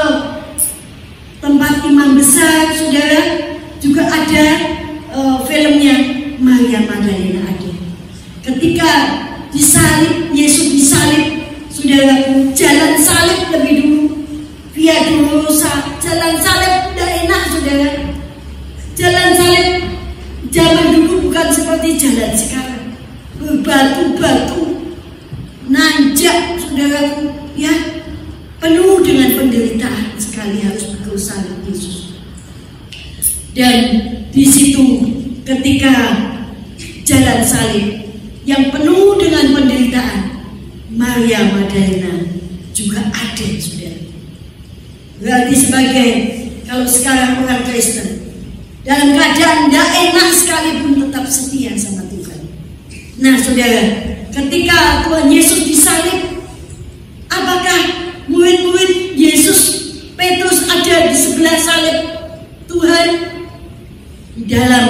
tempat imam besar, saudara, juga ada filmnya Maria Magdalena ada. Ketika disalib, Yesus disalib, saudaraku, jalan salib lebih dulu, Via Dolorosa, jalan salib tidak enak, saudara. Jalan salib zaman dulu bukan seperti jalan sekarang, berbatu-batu, nanjak, saudaraku, ya, penuh dengan penderitaan sekali harus berguru salib Yesus. Dan di situ ketika jalan salib yang penuh dengan penderitaan, Maria Magdalena juga ada, saudara. Berarti sebagai, kalau sekarang orang Kristen dalam keadaan tidak enak sekalipun tetap setia sama Tuhan. Nah, saudara, ketika Tuhan Yesus disalib, apakah murid-murid Yesus, Petrus ada di sebelah salib Tuhan? Di dalam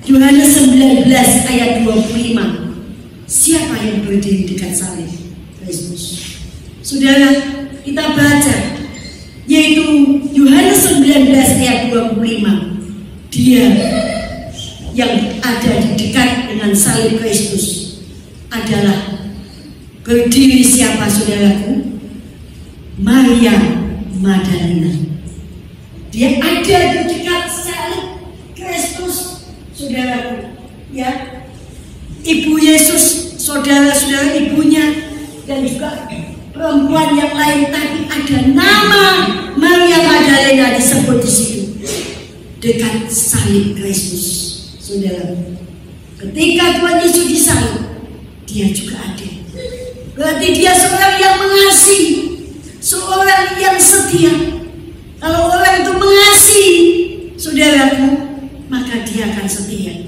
Yohanes 19 ayat 25, siapa yang berdiri dekat salib Kristus? Saudara, kita baca, yaitu Yohanes 19 ayat 25. Dia yang ada di dekat dengan salib Kristus adalah berdiri siapa, saudaraku? Maria Magdalena. Dia ada di dekat salib Kristus, saudaraku, ya. Ibu Yesus, saudara-saudara, ibunya, dan juga perempuan yang lain, tapi ada nama Maria Magdalena disebut di situ, dekat salib Kristus, saudara. Ketika Tuhan Yesus disalib, dia juga ada. Berarti dia seorang yang mengasihi, seorang yang setia. Kalau orang itu mengasihi, saudaraku, maka dia akan setia,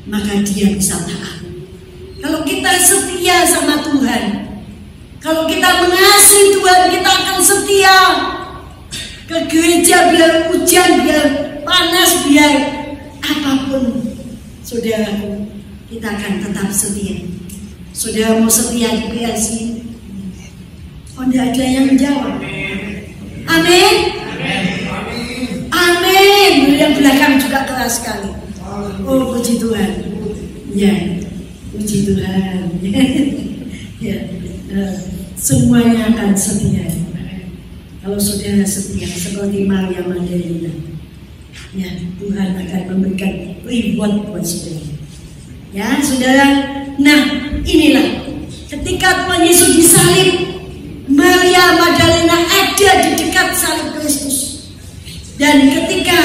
maka dia bisa taat. Kalau kita setia sama Tuhan, kalau kita mengasihi Tuhan, kita akan setia. Ke gereja biar hujan, biar panas, biar apapun, saudaraku, kita akan tetap setia. Saudara mau setia di PLC? Oh, tidak ada yang menjawab. Amin. Amin. Yang belakang juga keras sekali. Oh, puji Tuhan. Ya, puji Tuhan. Ya, semuanya akan setia. Kalau saudara setia seperti Maria Magdalena, ya, Tuhan akan memberikan reward buat saudara. Ya, saudara. Nah, inilah ketika Tuhan Yesus disalib, Maria Magdalena ada di dekat salib Kristus. Dan ketika,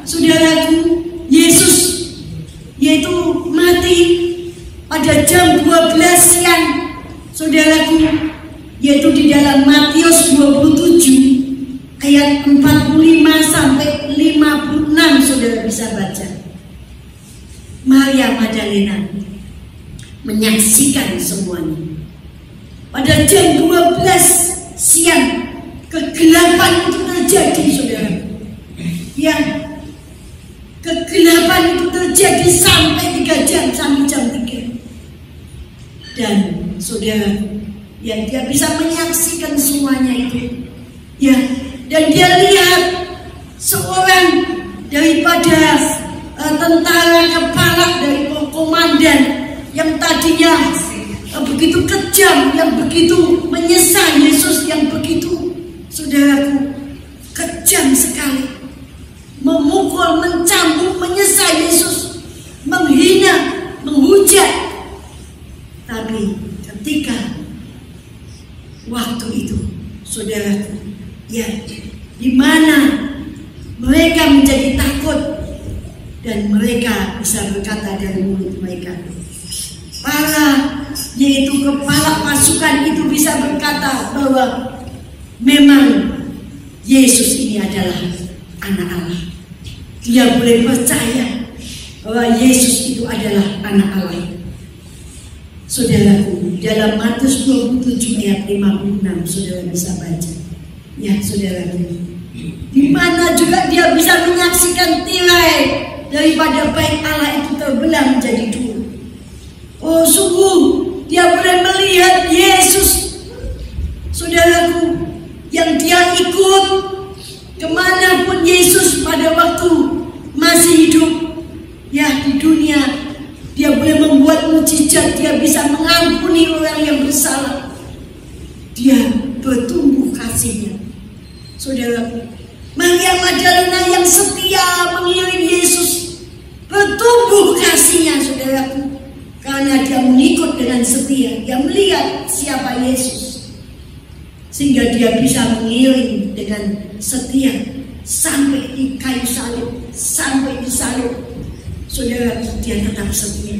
saudaraku, Yesus yaitu mati pada jam 12 siang, saudaraku, yaitu di dalam Matius 27 ayat 45 sampai 56, saudara bisa baca. Maria Magdalena menyaksikan semuanya. Pada jam 12 siang kegelapan itu terjadi, saudara. Ya, kegelapan itu terjadi sampai 3 jam, sampai jam 3. Dan saudara, ya, dia bisa menyaksikan semuanya itu. Ya, dan dia lihat seorang daripada tentara kepala dari komandan yang tadinya begitu kejam, yang begitu menyesal Yesus, yang begitu, saudaraku, kejam sekali, memukul, mencambuk, menyesal Yesus, menghina, menghujat. Tapi ketika waktu itu, saudaraku, ya, di mana mereka menjadi takut dan mereka bisa berkata dari mulut mereka, yaitu kepala pasukan itu bisa berkata bahwa memang Yesus ini adalah anak Allah. Dia boleh percaya bahwa Yesus itu adalah anak Allah. Saudaraku, dalam Matius 27 ayat 56, saudara bisa baca. Ya, saudaraku, di mana juga dia bisa menyaksikan tirai daripada bait Allah itu terbelah menjadi dua. Oh, sungguh dia boleh melihat Yesus, saudaraku, yang dia ikut kemanapun Yesus pada waktu masih hidup, ya, di dunia. Dia boleh membuat mukjizat, dia bisa mengampuni orang yang bersalah. Dia bertumbuh kasihnya, saudaraku. Maria Magdalena yang setia mengiring Yesus, bertumbuh kasihnya, saudaraku, karena dia mengikut dengan setia. Dia melihat siapa Yesus, sehingga dia bisa mengiring dengan setia sampai di kayu salib, sampai di salib. Saudara, dia tetap setia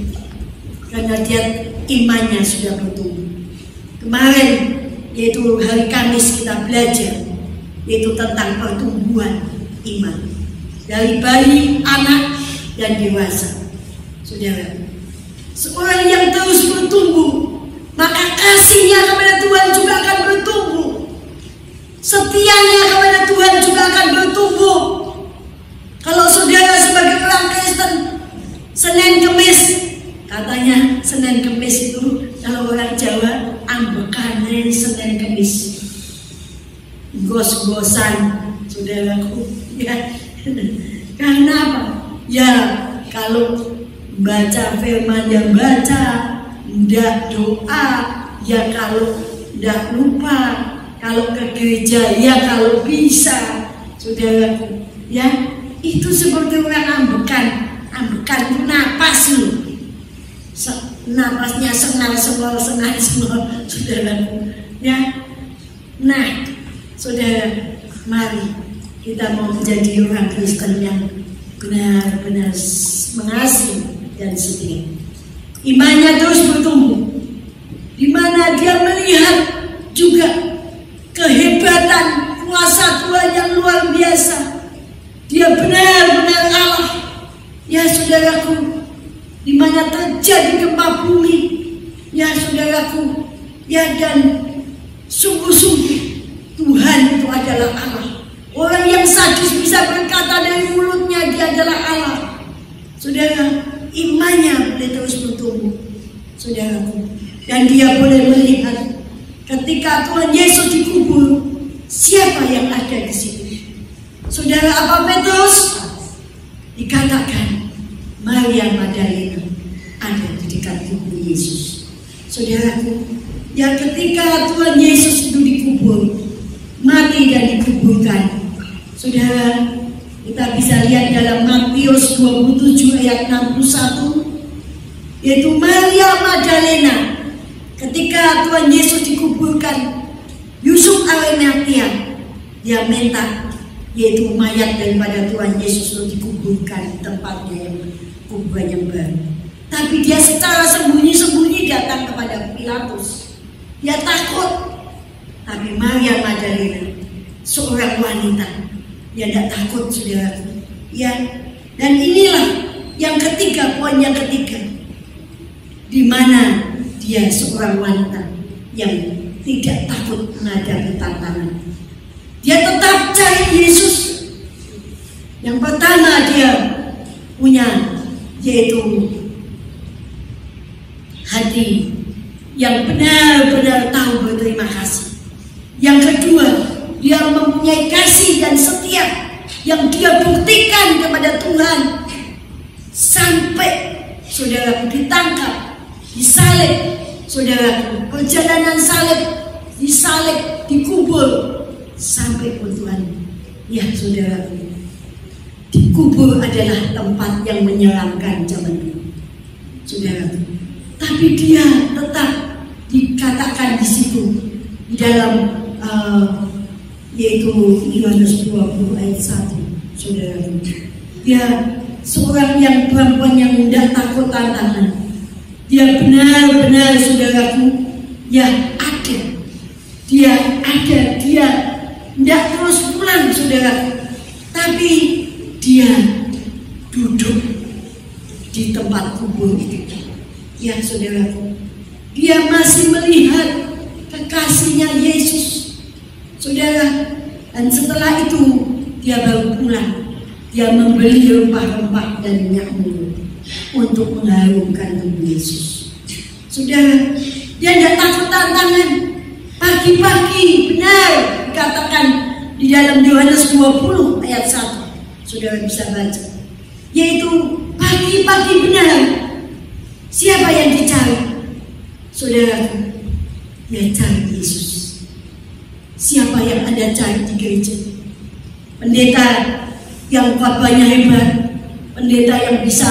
karena dia imannya sudah bertumbuh. Kemarin, yaitu hari Kamis, kita belajar yaitu tentang pertumbuhan iman dari bayi, anak, dan dewasa. Saudara, seorang yang terus bertumbuh, maka kasihnya kepada Tuhan juga akan bertumbuh, setianya kepada Tuhan juga akan bertumbuh. Kalau saudara sebagai orang Kristen, Senin Kemis, katanya Senin Kemis itu kalau orang Jawa ambekannya Senin Kemis, gos-gosan, saudaraku, ya. Karena apa? Ya, kalau baca firman yang baca, ndak doa, ya kalau ndak lupa, kalau ke gereja, ya kalau bisa, saudaraku, ya. Itu seperti orang ambekan. Ambekan itu napas loh. Napasnya sengal-sengal, saudaraku, ya. Nah, saudara, mari kita mau menjadi orang Kristen yang benar-benar mengasihi dan setia. Imannya terus bertumbuh, di mana dia melihat juga kehebatan kuasa Tuhan yang luar biasa. Dia benar-benar Allah, ya saudaraku, di mana terjadi gempa bumi, ya saudaraku, ya, dan sungguh-sungguh Tuhan itu adalah Allah. Orang yang sadis bisa berkata dari mulutnya dia adalah Allah. Saudara, imannya boleh terus bertumbuh, saudaraku, dan dia boleh melihat ketika Tuhan Yesus dikubur, siapa yang ada di situ. Saudara, apa Petrus? Dikatakan Maria Magdalena ada di dekat kubur Yesus. Saudaraku, ya, ketika Tuhan Yesus itu dikubur, mati dan dikuburkan, saudara, kita bisa lihat dalam Matius 27 ayat 61, yaitu Maria Magdalena ketika Tuhan Yesus dikuburkan, Yusuf Arimatia, dia minta yaitu mayat daripada Tuhan Yesus itu dikuburkan di tempatnya yang kuburan yang baru. Tapi dia secara sembunyi-sembunyi datang kepada Pilatus. Dia takut. Tapi Maria Magdalena, seorang wanita, dia tidak takut, saudara. Ya, dan inilah yang ketiga, poin yang ketiga, di mana dia seorang wanita yang tidak takut menghadapi tantangan. Dia tetap cari Yesus. Yang pertama dia punya yaitu hati yang benar-benar tahu berterima kasih. Yang kedua, dia mempunyai kasih dan setia yang dia buktikan kepada Tuhan sampai saudaraku ditangkap, disalib, saudaraku perjalanan salib, disalib, dikubur sampai pun Tuhan. Ya saudaraku, dikubur adalah tempat yang menyeramkan zaman dulu, saudaraku. Tapi dia tetap dikatakan di situ di dalam yaitu Yohanes 20 ayat 1, saudaraku. Dia seorang yang perempuan yang tidak takut tantangan. Dia benar-benar saudaraku, ya ada. Dia ada, dia tidak terus pulang saudaraku, tapi dia duduk di tempat kubur itu. Ya saudaraku, dia masih melihat kekasihnya Yesus, saudara. Dan setelah itu dia baru pulang. Dia membeli rempah-rempah dan minyak murni untuk mengharumkan tubuh Yesus. Saudara, dia tidak takut tantangan. Pagi-pagi benar dikatakan di dalam Yohanes 20 ayat 1. Saudara bisa baca. Yaitu pagi-pagi benar. Siapa yang dicari? Saudara, dia cari Yesus. Siapa yang Anda cari di gereja? Pendeta yang khotbahnya hebat, pendeta yang bisa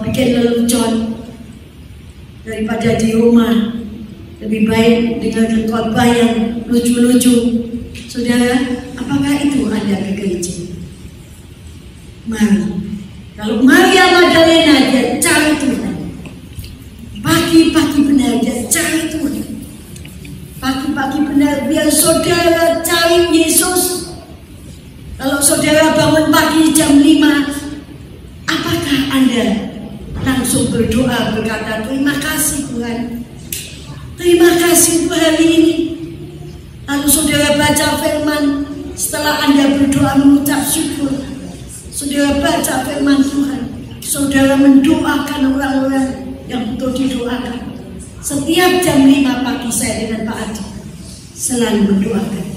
bikin lelucon, daripada di rumah lebih baik dengan khotbah yang lucu-lucu. Saudara, apakah itu Anda ke gereja? Mari. Kalau Maria Magdalena dia cari Tuhan, pagi-pagi benar dia cari Tuhan, pagi-pagi benar biar saudara cari Yesus. Kalau saudara bangun pagi jam 5, apakah Anda langsung berdoa berkata, terima kasih Tuhan, terima kasih untuk hari ini? Lalu saudara baca firman, setelah Anda berdoa mengucap syukur, saudara baca firman Tuhan, saudara mendoakan orang-orang yang butuh didoakan. Setiap jam 5 pagi saya dengan Pak Adi selalu mendoakan.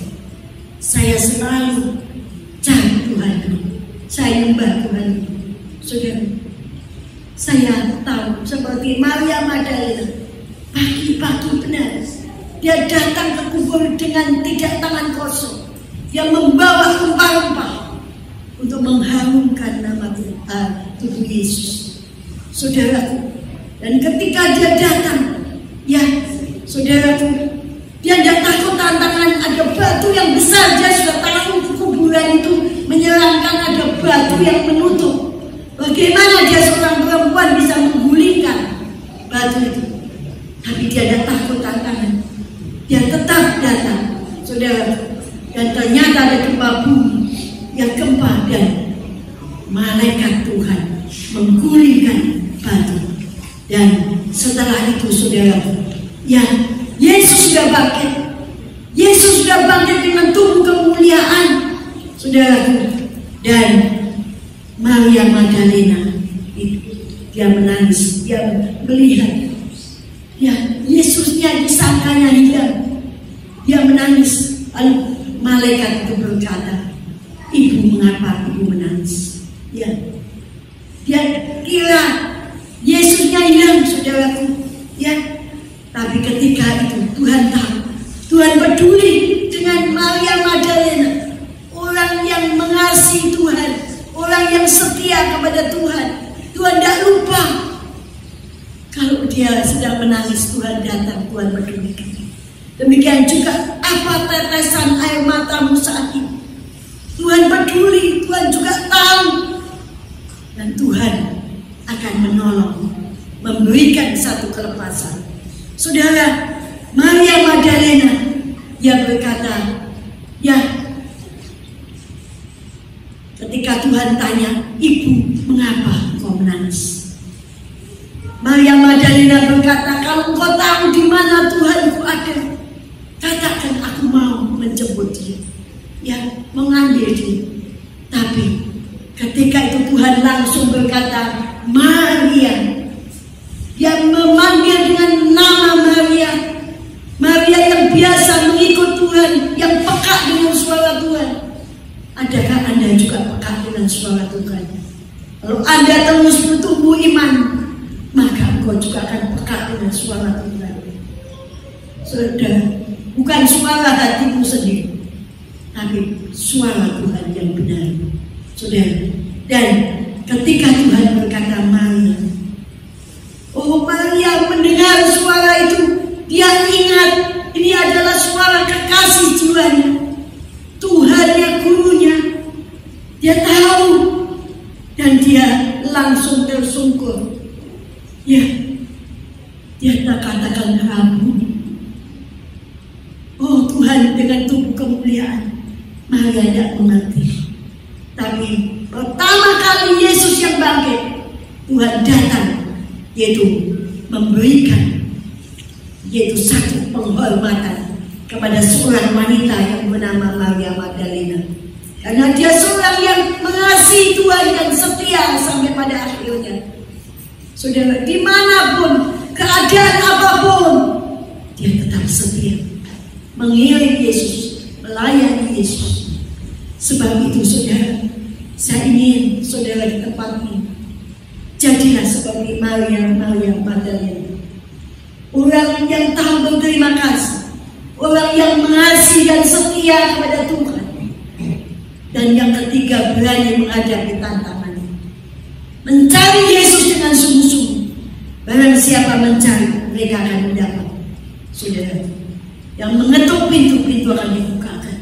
Saya selalu cari Tuhan, saya nyembah Tuhan. Saudara, saya tahu seperti Maria Magdalena, pagi-pagi benar dia datang ke kubur dengan tidak tangan kosong. Dia membawa rempah-rempah untuk mengharumkan nama tubuh Yesus, saudaraku. Dan ketika dia datang, ya saudaraku, dia tidak takut tantangan. Ada batu yang besar, dia sudah tahu kuburan itu menyeramkan, ada batu yang menutup. Bagaimana dia seorang perempuan bisa menggulingkan batu itu? Tapi dia tidak takut tantangan. Dia tetap datang, saudara. Dan ternyata ada gempa bumi, yang gempa dan malaikat Tuhan menggulingkan batu. Dan setelah itu saudara, ya Yesus sudah bangkit. Yesus sudah bangkit dengan tubuh kemuliaan, saudaraku. Dan Maria Magdalena dia menangis, dia melihat, ya Yesusnya disangkanya hilang. Dia menangis. Lalu malaikat itu berkata, ibu, mengapa ibu menangis? Ya, dia kira Yesusnya hilang, saudaraku. Ya, tapi ketika itu Tuhan tahu, Tuhan peduli dengan Maria Magdalena, orang yang mengasihi Tuhan, orang yang setia kepada Tuhan. Tuhan tidak lupa kalau dia sedang menangis, Tuhan datang, Tuhan peduli. Demikian juga apa tetesan air matamu saat ini, Tuhan peduli, Tuhan juga tahu, dan Tuhan akan menolong, memberikan satu kelepasan. Saudara, Maria Magdalena dia berkata, ya ketika Tuhan tanya, ibu, mengapa kau menangis? Maria Magdalena berkata, kalau engkau tahu di mana Tuhanku ada, katakan aku mau menjemput dia, ya mengambil dia. Tapi ketika itu Tuhan langsung berkata, Maria. Dia memanggil dengan nama Maria. Maria yang biasa mengikut Tuhan, yang peka dengan suara Tuhan. Adakah Anda juga peka dengan suara Tuhan? Kalau Anda terus bertumbuh iman, maka engkau juga akan peka dengan suara Tuhan. Saudara, bukan suara hatimu sendiri, tapi suara Tuhan yang benar. Saudara, dan ketika Tuhan berkata Maria, oh Maria mendengar suara itu, dia ingat ini adalah suara kekasih jiwanya, Tuhannya, gurunya. Dia tahu dan dia langsung tersungkur. Ya, dia tak katakan ragu. Oh Tuhan, dengan tubuh kemuliaan, Maria tidak mengerti. Tapi pertama kali Yesus yang bangkit, Tuhan datang, yaitu memberikan, yaitu satu penghormatan kepada seorang wanita yang bernama Maria Magdalena. Karena dia seorang yang mengasihi Tuhan dan setia sampai pada akhirnya. Saudara, dimanapun, keadaan apapun, dia tetap setia, mengiring Yesus, melayani Yesus. Sebab itu saudara, saya ingin saudara di tempat ini jadilah seperti Maria Magdalena, orang yang tahu berterima kasih, orang yang mengasihi dan setia kepada Tuhan, dan yang ketiga berani menghadapi tantangan, mencari Yesus dengan sungguh-sungguh. Barang siapa mencari, mereka akan mendapat. Saudara, yang mengetuk pintu akan dibukakan,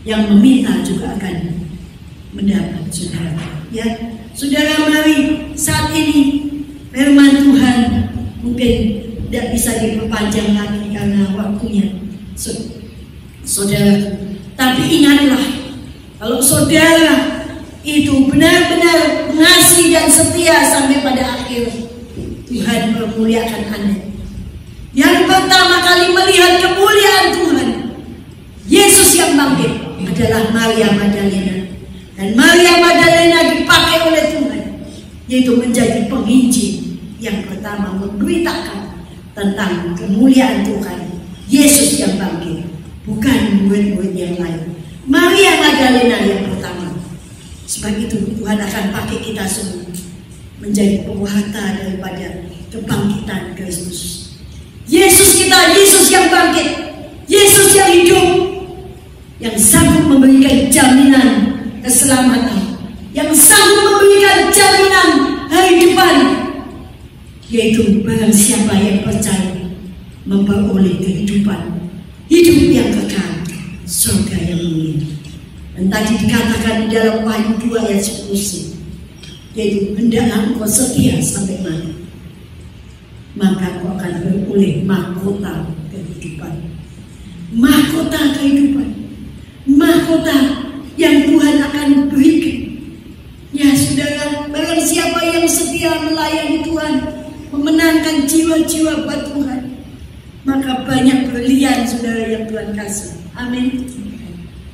yang meminta juga akan mendapat. Saudara, ya, saudara, mari saat ini firman Tuhan mungkin tidak bisa diperpanjang lagi karena waktunya, saudara. Tapi ingatlah, kalau saudara itu benar-benar mengasihi dan setia sampai pada akhir, Tuhan memuliakan Anda. Yang pertama kali melihat kemuliaan Tuhan, Yesus yang bangkit, adalah Maria Magdalena. Dan Maria Magdalena dipakai oleh Tuhan, yaitu menjadi penginjil yang pertama memberitakan tentang kemuliaan Tuhan, Yesus yang bangkit, bukan murid-murid yang lain. Maria Magdalena yang pertama. Sebab itu Tuhan akan pakai kita semua menjadi pewarta daripada kebangkitan Kristus. Yesus kita, Yesus yang bangkit, Yesus yang hidup, yang sanggup memberikan jaminan keselamatan, yang sanggup memberikan jaminan hari depan, yaitu barang siapa yang percaya memperoleh kehidupan, hidup yang kekal, surga yang mulia. Dan tadi dikatakan di dalam Wahyu 2 ayat 10, yaitu hendaklah engkau setia sampai mati, maka engkau akan beroleh mahkota kehidupan. Mahkota kehidupan, mahkota yang Tuhan akan berikan. Ya saudara, barang siapa yang setia melayani Tuhan, memenangkan jiwa-jiwa buat Tuhan, maka banyak berlian saudara yang Tuhan kasih. Amin.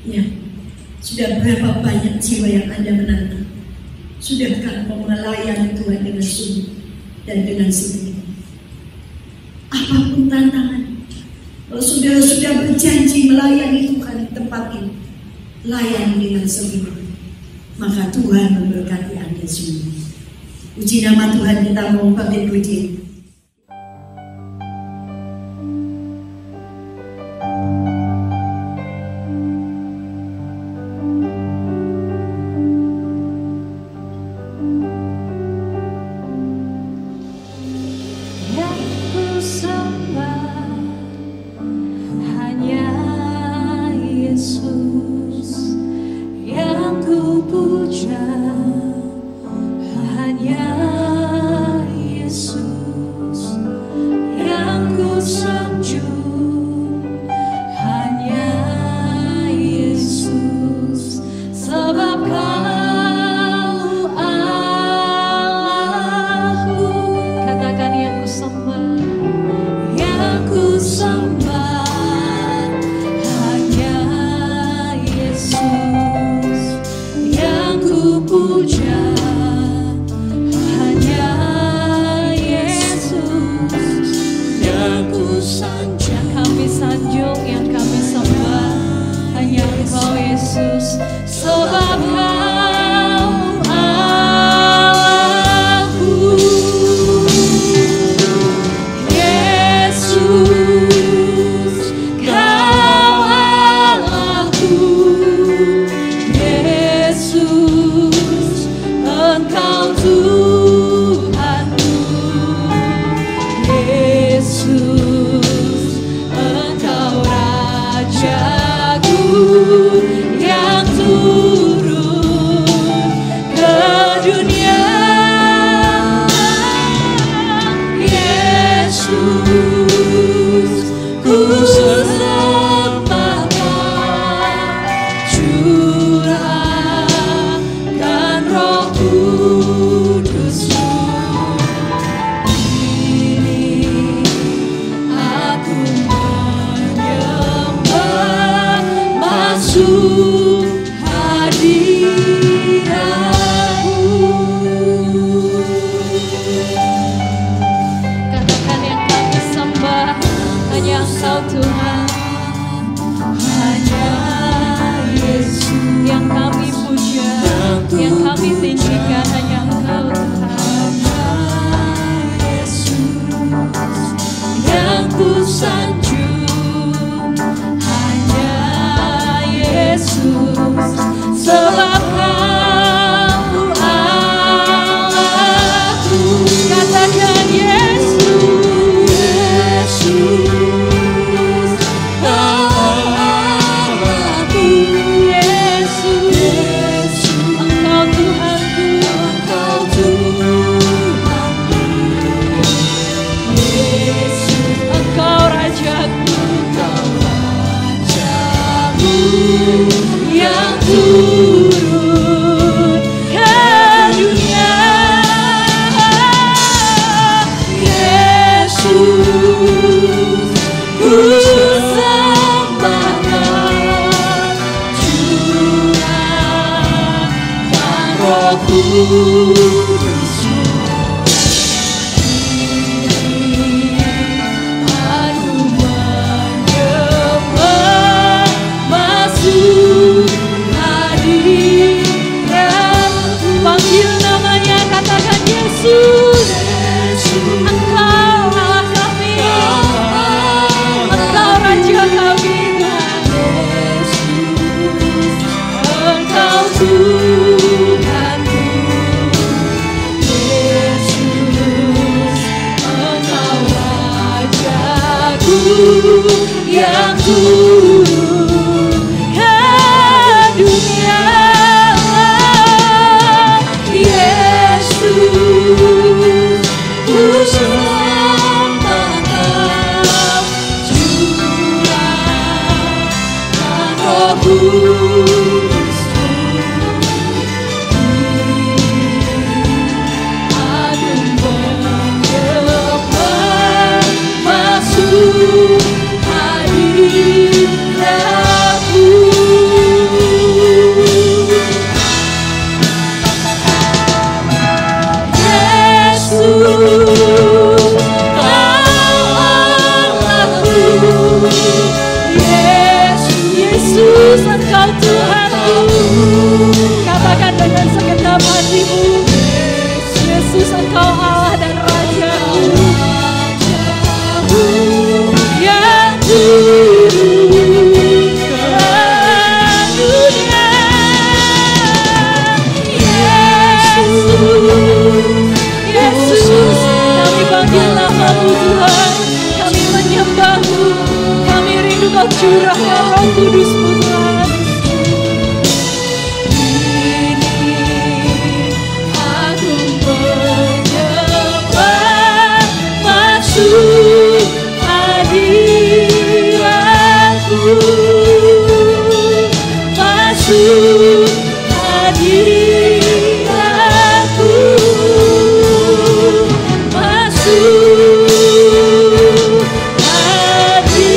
Ya, sudah berapa banyak jiwa yang Anda menangkan? Sudahkah engkau melayani Tuhan dengan sungguh dan dengan setia? Apapun tantangan, kalau saudara sudah berjanji melayani Tuhan di tempat ini, layani dengan setia, maka Tuhan memberkati Anda semua. Puji nama Tuhan, kita mau bangkit berdiri. Yang kami sanjung, yang kami sembah, hanya Engkau Yesus. Yesus, sebab Kau Allahku. Yesus, Kau Allahku. Yesus, Engkau Tuhanku. Yesus, Engkau Rajaku yang turun ke dunia. Yesus, ku sembah Kau, curahkan Roh Kudus-Mu. Ini aku menyembah, masuk hadirat-Mu. Katakan yang kami sembah hanya Engkau Tuhan, hanya Yesus. Yang kami puja, yang kami tinggikan hanya Engkau Tuhan. Yang ku sanjung hanya Yesus, sebab Kau Allahku. Katakan Yesus, Yesus, Kau Allahku. Yesus, Engkau Tuhanku, Engkau Tuhanku. Yesus, Engkau Rajaku, Engkau Rajaku yang turun ke dunia. Yesus, ku sembah Kau, curahkan Roh Kudus-Mu. Aku menyembah, masuk hadirat-Mu. Panggil namanya, katakan Yesus. Engkau Allah kami, Engkau Raja kami, Tuhan. Engkau Tuhanku. Yesus, Engkau Rajaku yang turun ke dunia. Yesus, ku sembah Kau, curahkan Roh Kudus-Mu. Aku menyembah, masuk hadirat-Mu. Yesus, Kau Allahku. Yesus, Engkau Tuhanku. Katakan dengan segenap hatimu, Yesus, Engkau Allah dan Rajaku yang turun ke dunia. Yesus, kami panggil nama-Mu Tuhan, kami menyembah-Mu, kami rindu Kau curahkan Roh Kudus-Mu Tuhan. Ini aku menyembah, masuk hadirat-Mu, masuk hadirat-Mu, masuk hadirat-Mu.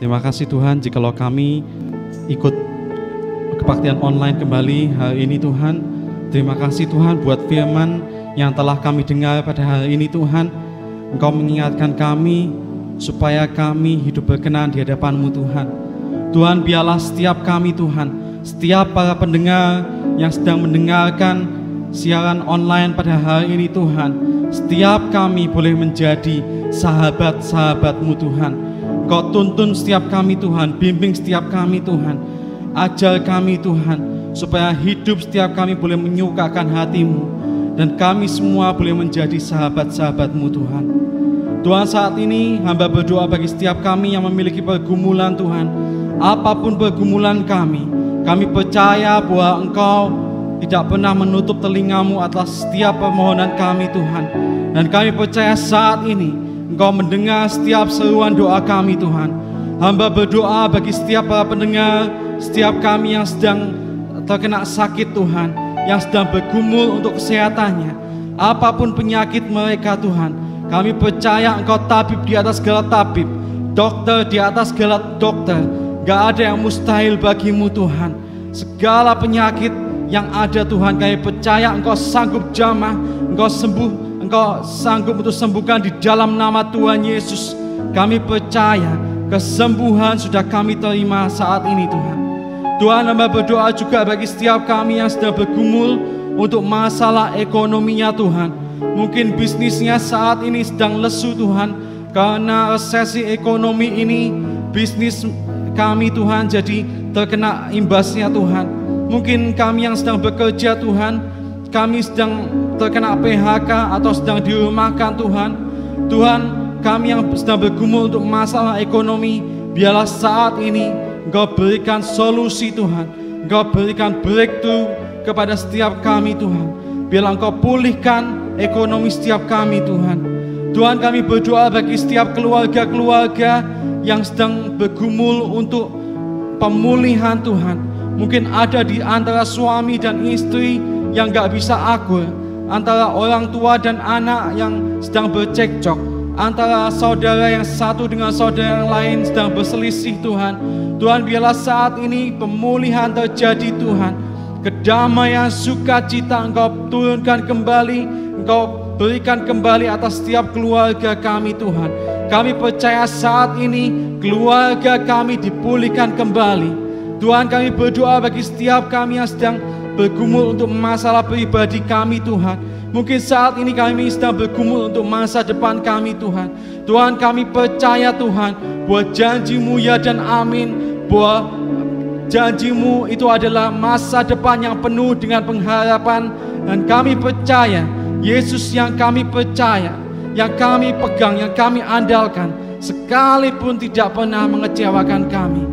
Terima kasih Tuhan, jikalau kami ikut kebaktian online kembali hari ini Tuhan. Terima kasih Tuhan buat firman yang telah kami dengar pada hari ini Tuhan. Engkau mengingatkan kami supaya kami hidup berkenan di hadapan-Mu Tuhan. Tuhan, biarlah setiap kami Tuhan, setiap para pendengar yang sedang mendengarkan siaran online pada hari ini Tuhan, setiap kami boleh menjadi sahabat-sahabat-Mu Tuhan. Engkau tuntun setiap kami Tuhan, bimbing setiap kami Tuhan, ajar kami Tuhan, supaya hidup setiap kami boleh menyukakan hati-Mu, dan kami semua boleh menjadi sahabat-sahabat-Mu Tuhan. Tuhan, saat ini hamba berdoa bagi setiap kami yang memiliki pergumulan Tuhan. Apapun pergumulan kami percaya bahwa Engkau tidak pernah menutup telinga-Mu atas setiap permohonan kami Tuhan. Dan kami percaya saat ini Engkau mendengar setiap seruan doa kami Tuhan. Hamba berdoa bagi setiap para pendengar, setiap kami yang sedang terkena sakit Tuhan, yang sedang bergumul untuk kesehatannya, apapun penyakit mereka Tuhan, kami percaya Engkau tabib di atas segala tabib, dokter di atas segala dokter. Gak ada yang mustahil bagi-Mu Tuhan. Segala penyakit yang ada Tuhan, kami percaya Engkau sanggup jamah, Engkau sanggup untuk sembuhkan di dalam nama Tuhan Yesus. Kami percaya kesembuhan sudah kami terima saat ini Tuhan. Tuhan, hamba berdoa juga bagi setiap kami yang sedang bergumul untuk masalah ekonominya Tuhan. Mungkin bisnisnya saat ini sedang lesu Tuhan, karena resesi ekonomi ini bisnis kami Tuhan jadi terkena imbasnya Tuhan. Mungkin kami yang sedang bekerja Tuhan, kami sedang terkena PHK atau sedang dirumahkan Tuhan. Tuhan, kami yang sedang bergumul untuk masalah ekonomi, biarlah saat ini Engkau berikan solusi Tuhan, Engkau berikan breakthrough kepada setiap kami Tuhan. Biarlah Engkau pulihkan ekonomi setiap kami Tuhan. Tuhan, kami berdoa bagi setiap keluarga-keluarga yang sedang bergumul untuk pemulihan Tuhan. Mungkin ada di antara suami dan istri yang gak bisa akur, antara orang tua dan anak yang sedang bercekcok, antara saudara yang satu dengan saudara yang lain sedang berselisih Tuhan. Tuhan, biarlah saat ini pemulihan terjadi Tuhan. Kedamaian, sukacita Engkau turunkan kembali, Engkau berikan kembali atas setiap keluarga kami Tuhan. Kami percaya saat ini keluarga kami dipulihkan kembali. Tuhan, kami berdoa bagi setiap kami yang sedang bergumul untuk masalah pribadi kami Tuhan. Mungkin saat ini kami sedang bergumul untuk masa depan kami Tuhan. Tuhan, kami percaya Tuhan bahwa janji-Mu ya dan amin, bahwa janji-Mu itu adalah masa depan yang penuh dengan pengharapan. Dan kami percaya Yesus yang kami percaya, yang kami pegang, yang kami andalkan, sekalipun tidak pernah mengecewakan kami.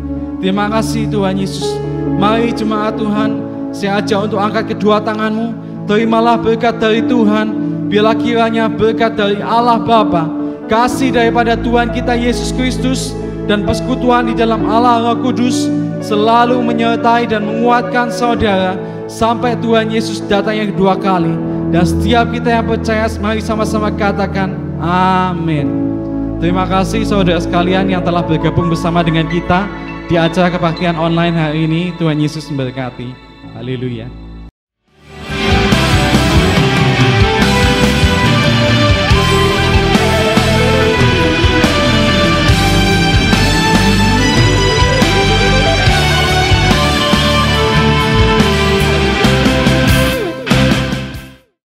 Terima kasih Tuhan Yesus. Mari jemaat Tuhan, saya ajak untuk angkat kedua tanganmu. Terimalah berkat dari Tuhan. Biarlah kiranya berkat dari Allah Bapa, kasih daripada Tuhan kita Yesus Kristus, dan persekutuan di dalam Allah Roh Kudus selalu menyertai dan menguatkan saudara sampai Tuhan Yesus datang yang kedua kali. Dan setiap kita yang percaya, mari sama-sama katakan amin. Terima kasih saudara sekalian yang telah bergabung bersama dengan kita di acara kebaktian online hari ini. Tuhan Yesus memberkati. Haleluya.